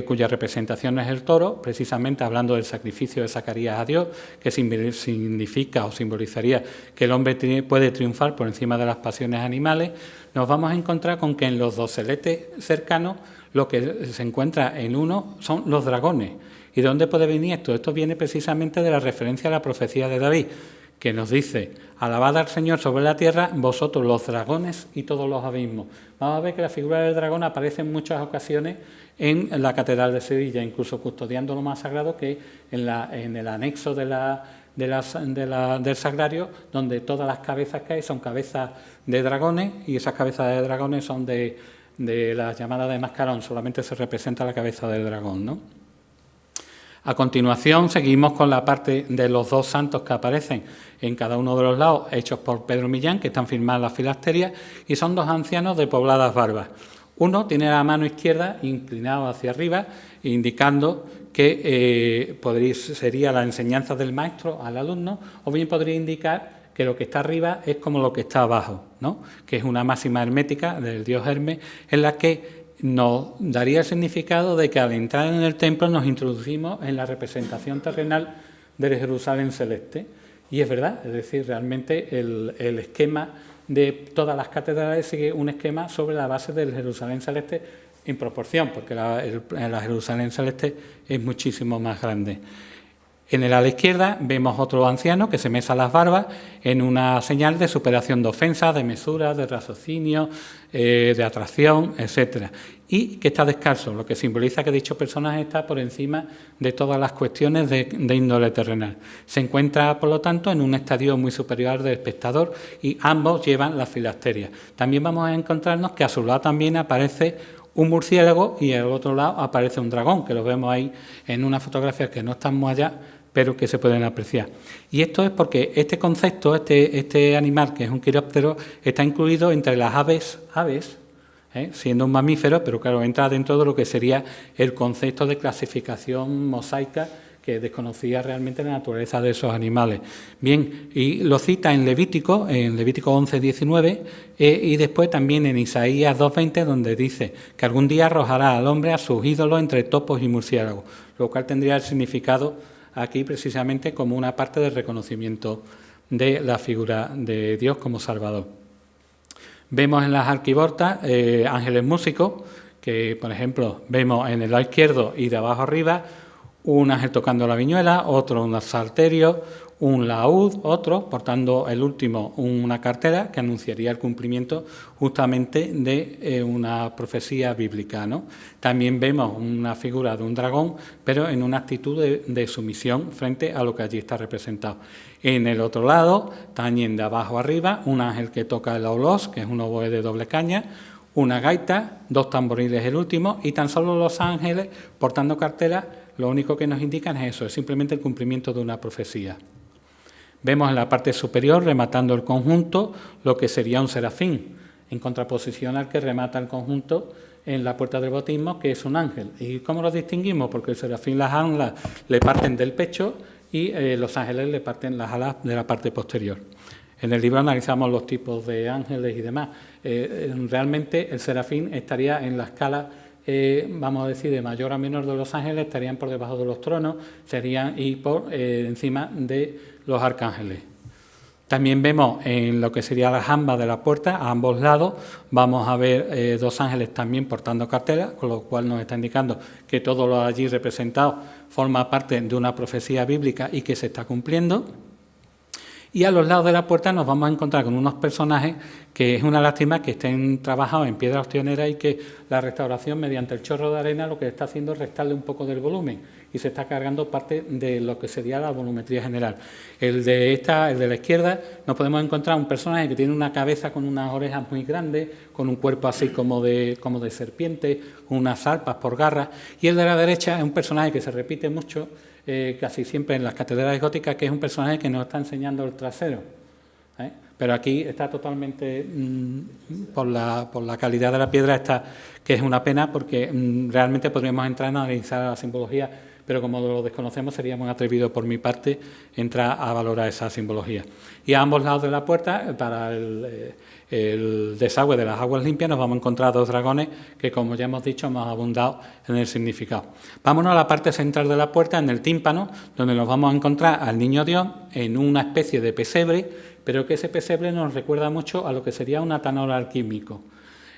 cuya representación es el toro, precisamente hablando del sacrificio de Zacarías a Dios, que significa o simbolizaría que el hombre puede triunfar por encima de las pasiones animales, nos vamos a encontrar con que en los doseletes cercanos lo que se encuentra en uno son los dragones. ¿Y de dónde puede venir esto? Esto viene precisamente de la referencia a la profecía de David, que nos dice: alabad al Señor sobre la tierra, vosotros los dragones y todos los abismos. Vamos a ver que la figura del dragón aparece en muchas ocasiones en la Catedral de Sevilla, incluso custodiando lo más sagrado, que en el anexo del sagrario, donde todas las cabezas que hay son cabezas de dragones, y esas cabezas de dragones son de la llamada de mascarón, solamente se representa la cabeza del dragón, ¿no? A continuación seguimos con la parte de los dos santos que aparecen en cada uno de los lados, hechos por Pedro Millán, que están firmadas las filasterias, y son dos ancianos de pobladas barbas. Uno tiene la mano izquierda inclinada hacia arriba, indicando que sería la enseñanza del maestro al alumno, o bien podría indicar que lo que está arriba es como lo que está abajo, ¿no? Que es una máxima hermética del dios Hermes, en la que nos daría el significado de que al entrar en el templo nos introducimos en la representación terrenal del Jerusalén celeste. Y es verdad, es decir, realmente el esquema de todas las catedrales sigue un esquema sobre la base del Jerusalén celeste en proporción, porque la Jerusalén celeste es muchísimo más grande. En el ala izquierda vemos otro anciano que se mesa las barbas en una señal de superación de ofensas, de mesura, de raciocinio, de atracción, etcétera, y que está descalzo, lo que simboliza que dicho personaje está por encima de todas las cuestiones de índole terrenal. Se encuentra, por lo tanto, en un estadio muy superior del espectador y ambos llevan las filasterias. También vamos a encontrarnos que a su lado también aparece un murciélago y al otro lado aparece un dragón, que lo vemos ahí en una fotografía que no estamos allá, pero que se pueden apreciar. Y esto es porque este concepto, este animal, que es un quiróptero, está incluido entre las aves, siendo un mamífero, pero claro, entra dentro de lo que sería el concepto de clasificación mosaica, que desconocía realmente la naturaleza de esos animales. Bien, y lo cita en Levítico 11, 19, y después también en Isaías 2:20, donde dice que algún día arrojará al hombre a sus ídolos entre topos y murciélagos, lo cual tendría el significado aquí precisamente como una parte del reconocimiento de la figura de Dios como Salvador. Vemos en las arquivoltas ángeles músicos, que por ejemplo vemos en el lado izquierdo y de abajo arriba un ángel tocando la vihuela, otro un salterio, un laúd, otro portando el último una cartera que anunciaría el cumplimiento justamente de una profecía bíblica, ¿no? También vemos una figura de un dragón, pero en una actitud de sumisión frente a lo que allí está representado. En el otro lado, también de abajo arriba, un ángel que toca el aulos, que es un oboe de doble caña, una gaita, dos tamboriles el último, y tan solo los ángeles portando carteras, lo único que nos indican es eso, es simplemente el cumplimiento de una profecía. Vemos en la parte superior, rematando el conjunto, lo que sería un serafín, en contraposición al que remata el conjunto en la puerta del bautismo, que es un ángel. ¿Y cómo los distinguimos? Porque el serafín, las alas le parten del pecho y los ángeles le parten las alas de la parte posterior. En el libro analizamos los tipos de ángeles y demás. Realmente el serafín estaría en la escala, vamos a decir, de mayor a menor de los ángeles, estarían por debajo de los tronos, y por encima de los arcángeles. También vemos en lo que sería la jamba de la puerta, a ambos lados, vamos a ver dos ángeles también portando cartelas, con lo cual nos está indicando que todo lo allí representado forma parte de una profecía bíblica y que se está cumpliendo. Y a los lados de la puerta nos vamos a encontrar con unos personajes que es una lástima que estén trabajados en piedra ostionera y que la restauración mediante el chorro de arena lo que está haciendo es restarle un poco del volumen y se está cargando parte de lo que sería la volumetría general. El de la izquierda nos podemos encontrar un personaje que tiene una cabeza con unas orejas muy grandes, con un cuerpo así como de serpiente, con unas zarpas por garras, y el de la derecha es un personaje que se repite mucho, casi siempre en las catedrales góticas, que es un personaje que nos está enseñando el trasero. Pero aquí está totalmente, por la calidad de la piedra, que es una pena, porque realmente podríamos entrar a analizar la simbología, pero como lo desconocemos sería muy atrevido por mi parte entrar a valorar esa simbología. Y a ambos lados de la puerta, para el desagüe de las aguas limpias, nos vamos a encontrar dos dragones que, como ya hemos dicho, hemos abundado en el significado. Vámonos a la parte central de la puerta, en el tímpano, donde nos vamos a encontrar al Niño Dios en una especie de pesebre, pero que ese pesebre nos recuerda mucho a lo que sería un atanor alquímico.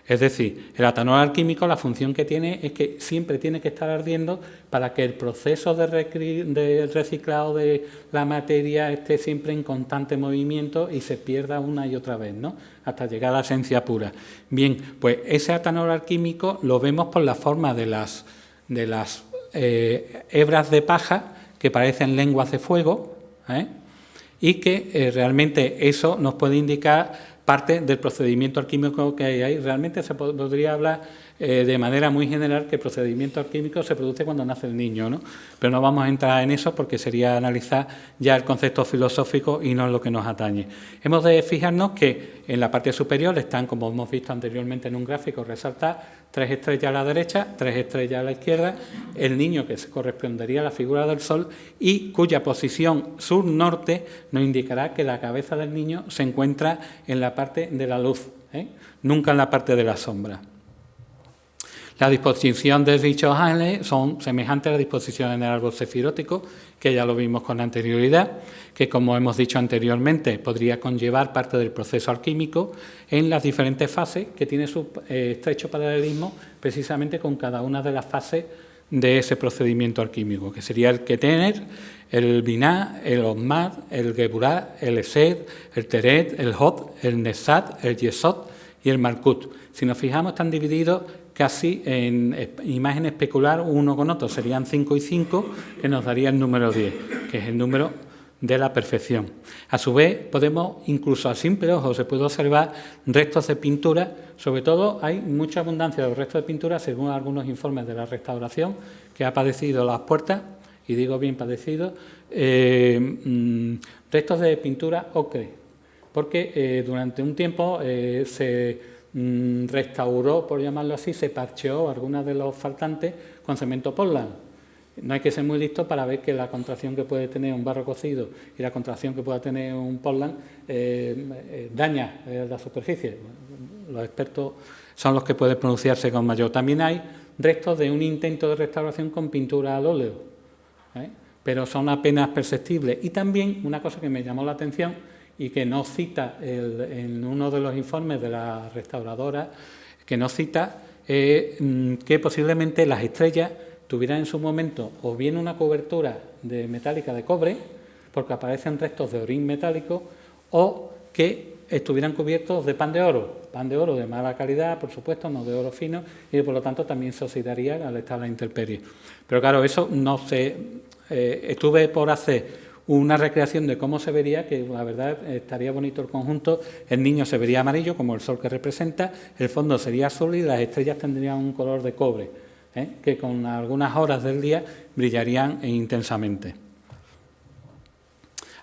Es decir, el atanor alquímico, la función que tiene es que siempre tiene que estar ardiendo para que el proceso de reciclado de la materia esté siempre en constante movimiento y se pierda una y otra vez, ¿no?, hasta llegar a la esencia pura. Bien, pues ese atanor alquímico lo vemos por la forma de las hebras de paja que parecen lenguas de fuego, y que realmente eso nos puede indicar parte del procedimiento alquímico que hay ahí. Realmente se podría hablar de manera muy general que el procedimiento alquímico se produce cuando nace el niño, ¿no? Pero no vamos a entrar en eso porque sería analizar ya el concepto filosófico y no es lo que nos atañe. Hemos de fijarnos que en la parte superior están, como hemos visto anteriormente en un gráfico, resaltar 3 estrellas a la derecha, 3 estrellas a la izquierda, el niño que correspondería a la figura del sol y cuya posición sur-norte nos indicará que la cabeza del niño se encuentra en la parte de la luz, nunca en la parte de la sombra. La disposición de dichos ángeles son semejantes a la disposición en el árbol sefirótico, que ya lo vimos con anterioridad, que, como hemos dicho anteriormente, podría conllevar parte del proceso alquímico en las diferentes fases, que tiene su estrecho paralelismo precisamente con cada una de las fases de ese procedimiento alquímico, que sería el Ketener, el Binah, el Osmad, el Geburah, el Esed, el Teret, el Hod, el Nesat, el Yesod y el Malkut. Si nos fijamos, están divididos casi en imagen especular uno con otro. Serían 5 y 5, que nos daría el número 10, que es el número de la perfección. A su vez, podemos, incluso a simple ojo, se puede observar restos de pintura. Sobre todo, hay mucha abundancia de los restos de pintura, según algunos informes de la restauración, que ha padecido las puertas, y digo bien padecido, restos de pintura ocre, porque durante un tiempo se restauró, por llamarlo así, se parcheó algunas de los faltantes con cemento Portland. No hay que ser muy listo para ver que la contracción que puede tener un barro cocido y la contracción que pueda tener un Portland daña la superficie. Los expertos son los que pueden pronunciarse con mayor. También hay restos de un intento de restauración con pintura al óleo, pero son apenas perceptibles. Y también una cosa que me llamó la atención y que no cita en uno de los informes de la restauradora, que no cita que posiblemente las estrellas tuvieran en su momento o bien una cobertura de metálica de cobre, porque aparecen restos de orín metálico, o que estuvieran cubiertos de pan de oro de mala calidad, por supuesto, no de oro fino, y por lo tanto también se oxidaría al estar a la intemperie. Pero claro, eso no sé, estuve por hacer una recreación de cómo se vería, que la verdad estaría bonito el conjunto. El niño se vería amarillo, como el sol que representa, el fondo sería azul y las estrellas tendrían un color de cobre, que con algunas horas del día brillarían intensamente.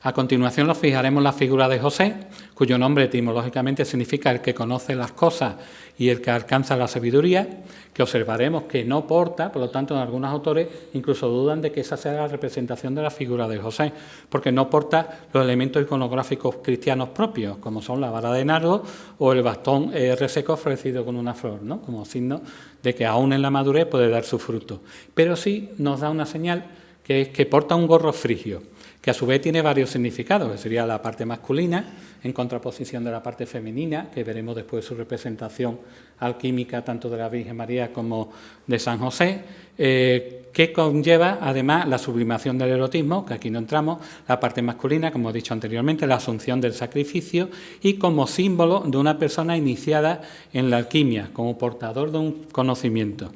A continuación nos fijaremos en la figura de José, cuyo nombre etimológicamente significa el que conoce las cosas y el que alcanza la sabiduría, que observaremos que no porta, por lo tanto en algunos autores incluso dudan de que esa sea la representación de la figura de José, porque no porta los elementos iconográficos cristianos propios, como son la vara de nardo o el bastón reseco ofrecido con una flor, ¿no?, como signo de que aún en la madurez puede dar su fruto. Pero sí nos da una señal que es que porta un gorro frigio, que a su vez tiene varios significados, que sería la parte masculina, en contraposición de la parte femenina, que veremos después su representación alquímica tanto de la Virgen María como de San José, que conlleva además la sublimación del erotismo, que aquí no entramos, la parte masculina, como he dicho anteriormente, la asunción del sacrificio y como símbolo de una persona iniciada en la alquimia, como portador de un conocimiento.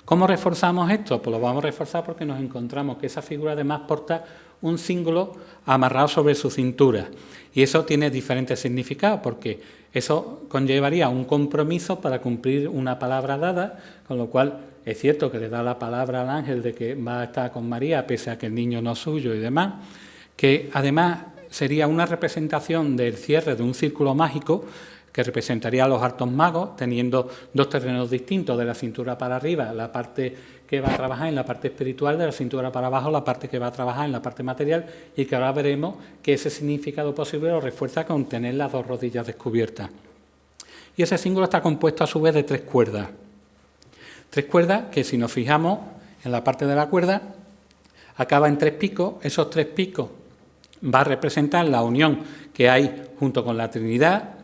¿Cómo reforzamos esto? Pues lo vamos a reforzar porque nos encontramos que esa figura además porta un símbolo amarrado sobre su cintura. Y eso tiene diferentes significados, porque eso conllevaría un compromiso para cumplir una palabra dada, con lo cual es cierto que le da la palabra al ángel de que va a estar con María, pese a que el niño no es suyo y demás, que además sería una representación del cierre de un círculo mágico que representaría a los altos magos, teniendo dos terrenos distintos, de la cintura para arriba, la parte que va a trabajar en la parte espiritual, de la cintura para abajo, la parte que va a trabajar en la parte material, y que ahora veremos que ese significado posible lo refuerza con tener las dos rodillas descubiertas. Y ese símbolo está compuesto a su vez de 3 cuerdas. 3 cuerdas que, si nos fijamos en la parte de la cuerda, acaba en 3 picos. Esos 3 picos va a representar la unión que hay junto con la Trinidad,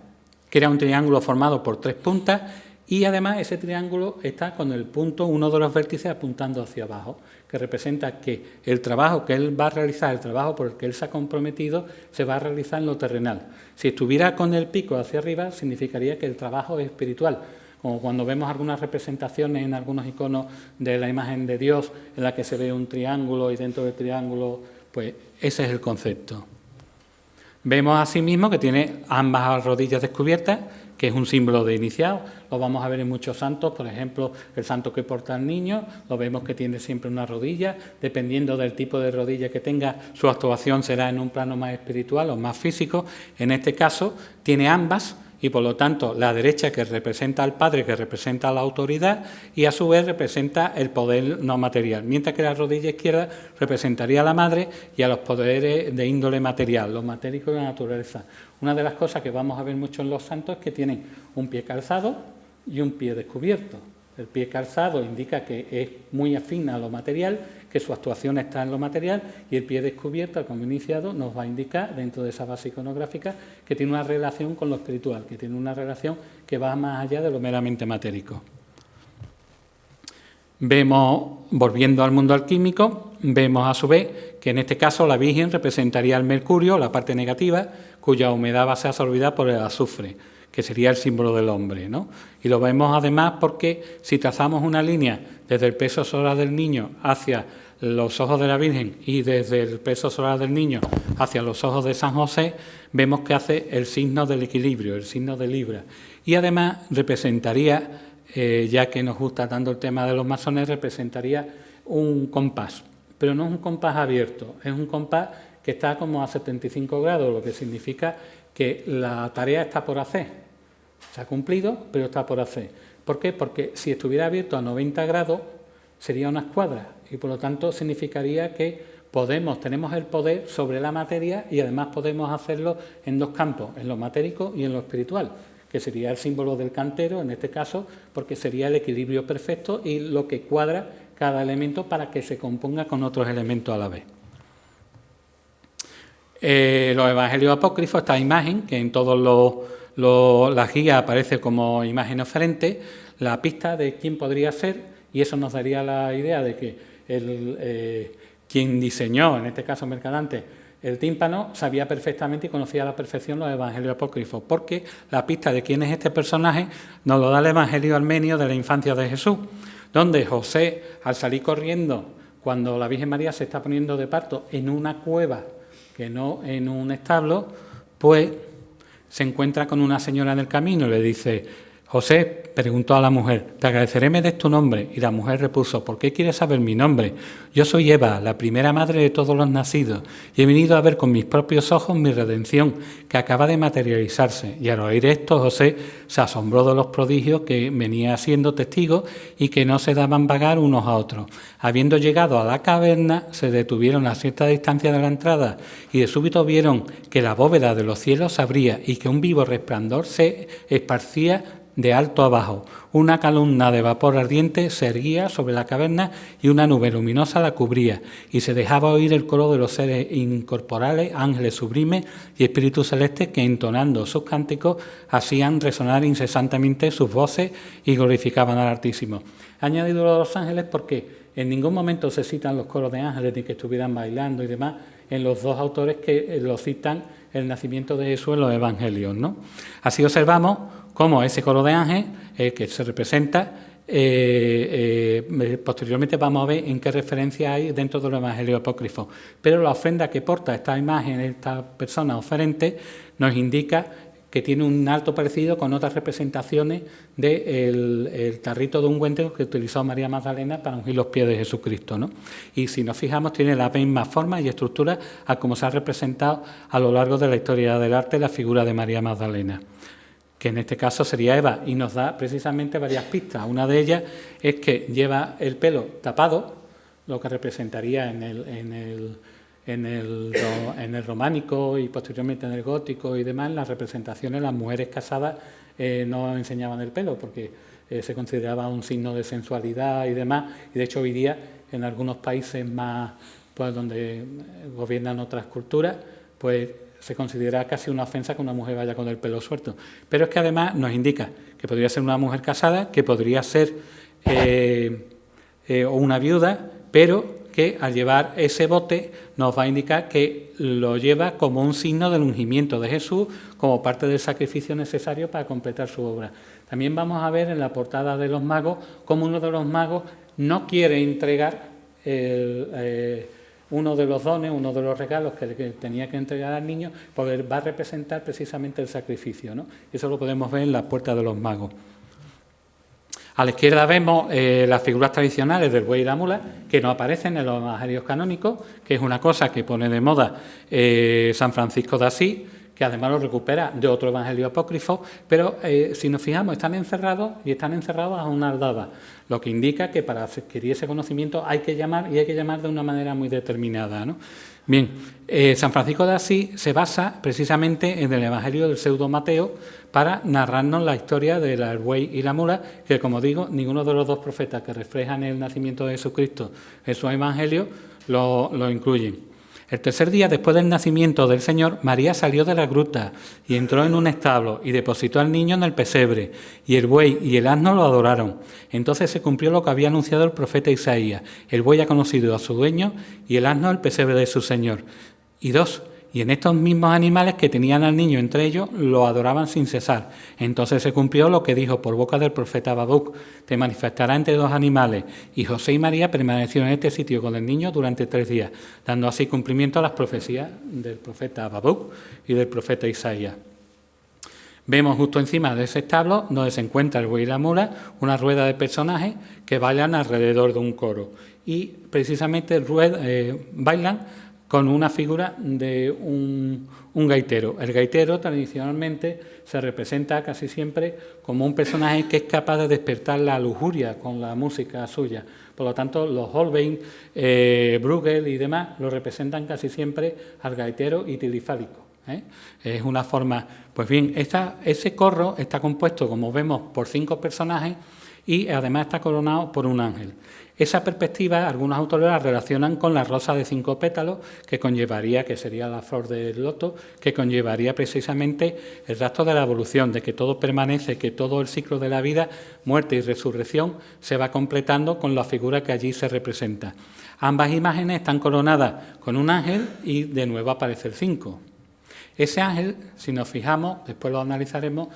que era un triángulo formado por 3 puntas, y además ese triángulo está con el punto, uno de los vértices, apuntando hacia abajo, que representa que el trabajo que él va a realizar, el trabajo por el que él se ha comprometido, se va a realizar en lo terrenal. Si estuviera con el pico hacia arriba, significaría que el trabajo es espiritual, como cuando vemos algunas representaciones en algunos iconos de la imagen de Dios, en la que se ve un triángulo y dentro del triángulo, pues ese es el concepto. Vemos asimismo que tiene ambas rodillas descubiertas, que es un símbolo de iniciado. Lo vamos a ver en muchos santos, por ejemplo, el santo que porta al niño, lo vemos que tiene siempre una rodilla. Dependiendo del tipo de rodilla que tenga, su actuación será en un plano más espiritual o más físico. En este caso, tiene ambas, y por lo tanto la derecha, que representa al Padre, que representa la autoridad, y a su vez representa el poder no material, mientras que la rodilla izquierda representaría a la Madre y a los poderes de índole material, lo matérico y la naturaleza. Una de las cosas que vamos a ver mucho en los santos es que tienen un pie calzado y un pie descubierto. El pie calzado indica que es muy afín a lo material, que su actuación está en lo material, y el pie descubierto, como iniciado, nos va a indicar, dentro de esa base iconográfica, que tiene una relación con lo espiritual, que tiene una relación que va más allá de lo meramente matérico. Vemos, volviendo al mundo alquímico, vemos a su vez que en este caso la Virgen representaría el mercurio, la parte negativa, cuya humedad va a ser absorbida por el azufre, que sería el símbolo del hombre, ¿no? Y lo vemos además porque si trazamos una línea desde el peso solar del niño hacia los ojos de la Virgen y desde el peso solar del niño hacia los ojos de San José, vemos que hace el signo del equilibrio, el signo de Libra. Y además representaría, ya que nos gusta tanto el tema de los masones, representaría un compás, pero no es un compás abierto, es un compás que está como a 75 grados, lo que significa que la tarea está por hacer. Se ha cumplido, pero está por hacer. ¿Por qué? Porque si estuviera abierto a 90 grados, sería una escuadra, y por lo tanto significaría que tenemos el poder sobre la materia, y además podemos hacerlo en 2 campos, en lo matérico y en lo espiritual, que sería el símbolo del cantero, en este caso, porque sería el equilibrio perfecto y lo que cuadra cada elemento para que se componga con otros elementos a la vez. Los evangelios apócrifos, esta imagen, que en todas las guías aparece como imagen oferente, la pista de quién podría ser, y eso nos daría la idea de que quien diseñó, en este caso Mercadante, el tímpano, sabía perfectamente y conocía a la perfección los evangelios apócrifos, porque la pista de quién es este personaje nos lo da el evangelio armenio de la infancia de Jesús, donde José, al salir corriendo, cuando la Virgen María se está poniendo de parto en una cueva, que no en un establo, pues se encuentra con una señora en el camino y le dice: José preguntó a la mujer: «Te agradeceré me des tu nombre». Y la mujer repuso: «¿Por qué quieres saber mi nombre? Yo soy Eva, la primera madre de todos los nacidos, y he venido a ver con mis propios ojos mi redención, que acaba de materializarse». Y al oír esto, José se asombró de los prodigios que venía siendo testigo y que no se daban vagar unos a otros. Habiendo llegado a la caverna, se detuvieron a cierta distancia de la entrada, y de súbito vieron que la bóveda de los cielos se abría y que un vivo resplandor se esparcía de alto a bajo. Una columna de vapor ardiente se erguía sobre la caverna y una nube luminosa la cubría, y se dejaba oír el coro de los seres incorporales, ángeles sublimes y espíritus celestes que, entonando sus cánticos, hacían resonar incesantemente sus voces y glorificaban al Altísimo. He añadido los ángeles porque en ningún momento se citan los coros de ángeles ni que estuvieran bailando y demás en los dos autores que lo citan el nacimiento de Jesús en los evangelios, ¿no? Así observamos cómo ese coro de ángeles que se representa, posteriormente vamos a ver en qué referencia hay dentro de los evangelios apócrifos. Pero la ofrenda que porta esta imagen, esta persona oferente, nos indica que tiene un alto parecido con otras representaciones del tarrito de ungüento que utilizó María Magdalena para ungir los pies de Jesucristo, ¿no? Y si nos fijamos, tiene la misma forma y estructura a como se ha representado a lo largo de la historia del arte la figura de María Magdalena, que en este caso sería Eva, y nos da precisamente varias pistas. Una de ellas es que lleva el pelo tapado, lo que representaría en el románico y posteriormente en el gótico y demás, en las representaciones las mujeres casadas no enseñaban el pelo porque se consideraba un signo de sensualidad y demás, y de hecho hoy día en algunos países más, pues donde gobiernan otras culturas, pues se considera casi una ofensa que una mujer vaya con el pelo suelto. Pero es que además nos indica que podría ser una mujer casada, que podría ser una viuda, pero que al llevar ese bote nos va a indicar que lo lleva como un signo del ungimiento de Jesús, como parte del sacrificio necesario para completar su obra. También vamos a ver en la portada de los magos cómo uno de los magos no quiere entregar uno de los dones, uno de los regalos que tenía que entregar al niño, porque va a representar precisamente el sacrificio, ¿no? Eso lo podemos ver en la puerta de los magos. A la izquierda vemos las figuras tradicionales del buey y la mula, que no aparecen en los evangelios canónicos, que es una cosa que pone de moda San Francisco de Asís, que además lo recupera de otro evangelio apócrifo, pero si nos fijamos están encerrados a una aldaba, lo que indica que para adquirir ese conocimiento hay que llamar, y hay que llamar de una manera muy determinada, ¿no? Bien, San Francisco de Asís se basa precisamente en el evangelio del pseudo Mateo para narrarnos la historia del buey y la mula, que como digo, ninguno de los dos profetas que reflejan el nacimiento de Jesucristo en su evangelio lo incluyen. El tercer día después del nacimiento del Señor, María salió de la gruta y entró en un establo y depositó al niño en el pesebre, y el buey y el asno lo adoraron. Entonces se cumplió lo que había anunciado el profeta Isaías: el buey ha conocido a su dueño y el asno el pesebre de su Señor. Y en estos mismos animales que tenían al niño entre ellos, lo adoraban sin cesar. Entonces se cumplió lo que dijo por boca del profeta Habacuc: te manifestará entre dos animales. Y José y María permanecieron en este sitio con el niño durante 3 días, dando así cumplimiento a las profecías del profeta Habacuc y del profeta Isaías. Vemos justo encima de ese establo, donde se encuentra el buey y la mula, una rueda de personajes que bailan alrededor de un coro. Y precisamente bailan con una figura de un gaitero. El gaitero tradicionalmente se representa casi siempre como un personaje que es capaz de despertar la lujuria con la música suya. Por lo tanto, los Holbein, Bruegel y demás lo representan casi siempre al gaitero itilifálico. Es una forma. Pues bien, ese corro está compuesto, como vemos, por 5 personajes y además está coronado por un ángel. Esa perspectiva, algunos autores la relacionan con la rosa de 5 pétalos, que sería la flor del loto, que conllevaría precisamente el rastro de la evolución, de que todo permanece, que todo el ciclo de la vida, muerte y resurrección, se va completando con la figura que allí se representa. Ambas imágenes están coronadas con un ángel y de nuevo aparece el 5. Ese ángel, si nos fijamos, después lo analizaremos,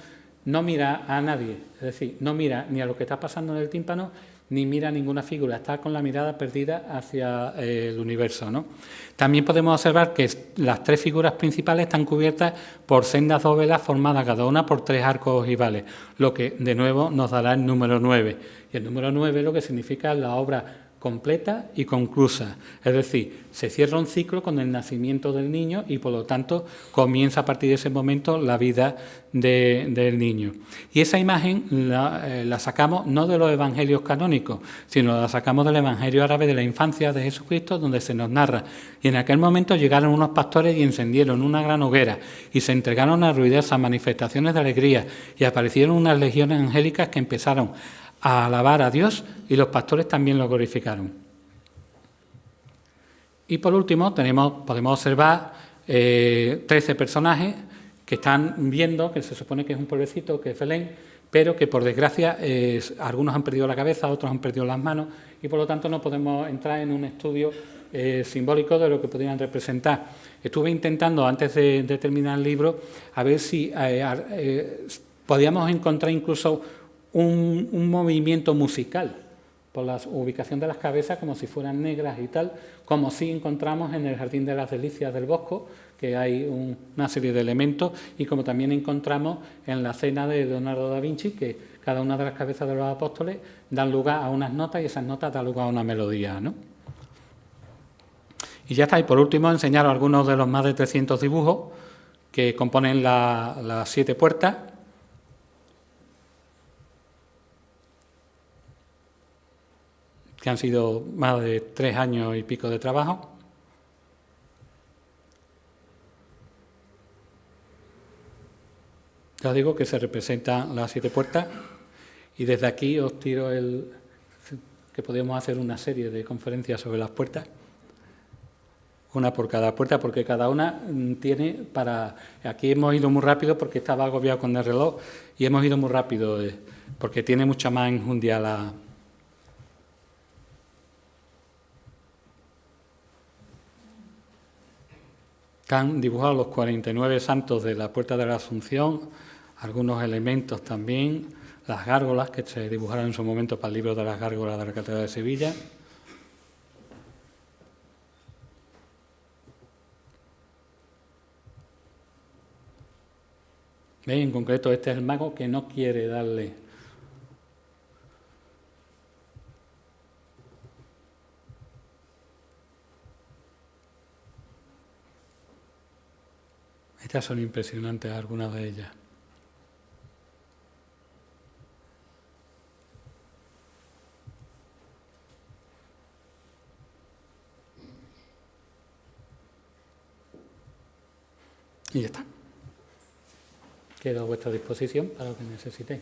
no mira a nadie, es decir, no mira ni a lo que está pasando en el tímpano, ni mira ninguna figura, está con la mirada perdida hacia el universo, ¿no? También podemos observar que las 3 figuras principales están cubiertas por sendas dovelas formadas cada una por 3 arcos ojivales, lo que de nuevo nos dará el número 9. Y el número 9 lo que significa la obra completa y conclusa, es decir, se cierra un ciclo con el nacimiento del niño y por lo tanto comienza a partir de ese momento la vida del niño. Y esa imagen la sacamos no de los evangelios canónicos, sino la sacamos del evangelio árabe de la infancia de Jesucristo, donde se nos narra: y en aquel momento llegaron unos pastores y encendieron una gran hoguera y se entregaron a ruidosas manifestaciones de alegría y aparecieron unas legiones angélicas que empezaron a alabar a Dios y los pastores también lo glorificaron. Y por último podemos observar 13 personajes que están viendo, que se supone que es un pueblecito, que es Belén, pero que por desgracia algunos han perdido la cabeza, otros han perdido las manos y por lo tanto no podemos entrar en un estudio simbólico de lo que podrían representar. Estuve intentando antes de terminar el libro a ver si podíamos encontrar incluso un movimiento musical por la ubicación de las cabezas, como si fueran negras y tal, como si encontramos en el Jardín de las Delicias del Bosco, que hay una serie de elementos, y como también encontramos en la cena de Leonardo da Vinci, que cada una de las cabezas de los apóstoles dan lugar a unas notas y esas notas dan lugar a una melodía, ¿no? Y ya está. Y por último, enseñaros algunos de los más de 300 dibujos que componen las 7 puertas. Que han sido más de 3 años y pico de trabajo. Ya os digo que se representan las 7 puertas y desde aquí os tiro que podemos hacer una serie de conferencias sobre las puertas, una por cada puerta, porque cada una tiene para... Aquí hemos ido muy rápido porque estaba agobiado con el reloj y hemos ido muy rápido porque tiene mucha más enjundia la... Han dibujado los 49 santos de la Puerta de la Asunción, algunos elementos también, las gárgolas que se dibujaron en su momento para el libro de las gárgolas de la Catedral de Sevilla. ¿Veis? En concreto este es el mago que no quiere darle... Estas son impresionantes, algunas de ellas. Y ya está. Quedo a vuestra disposición para lo que necesitéis.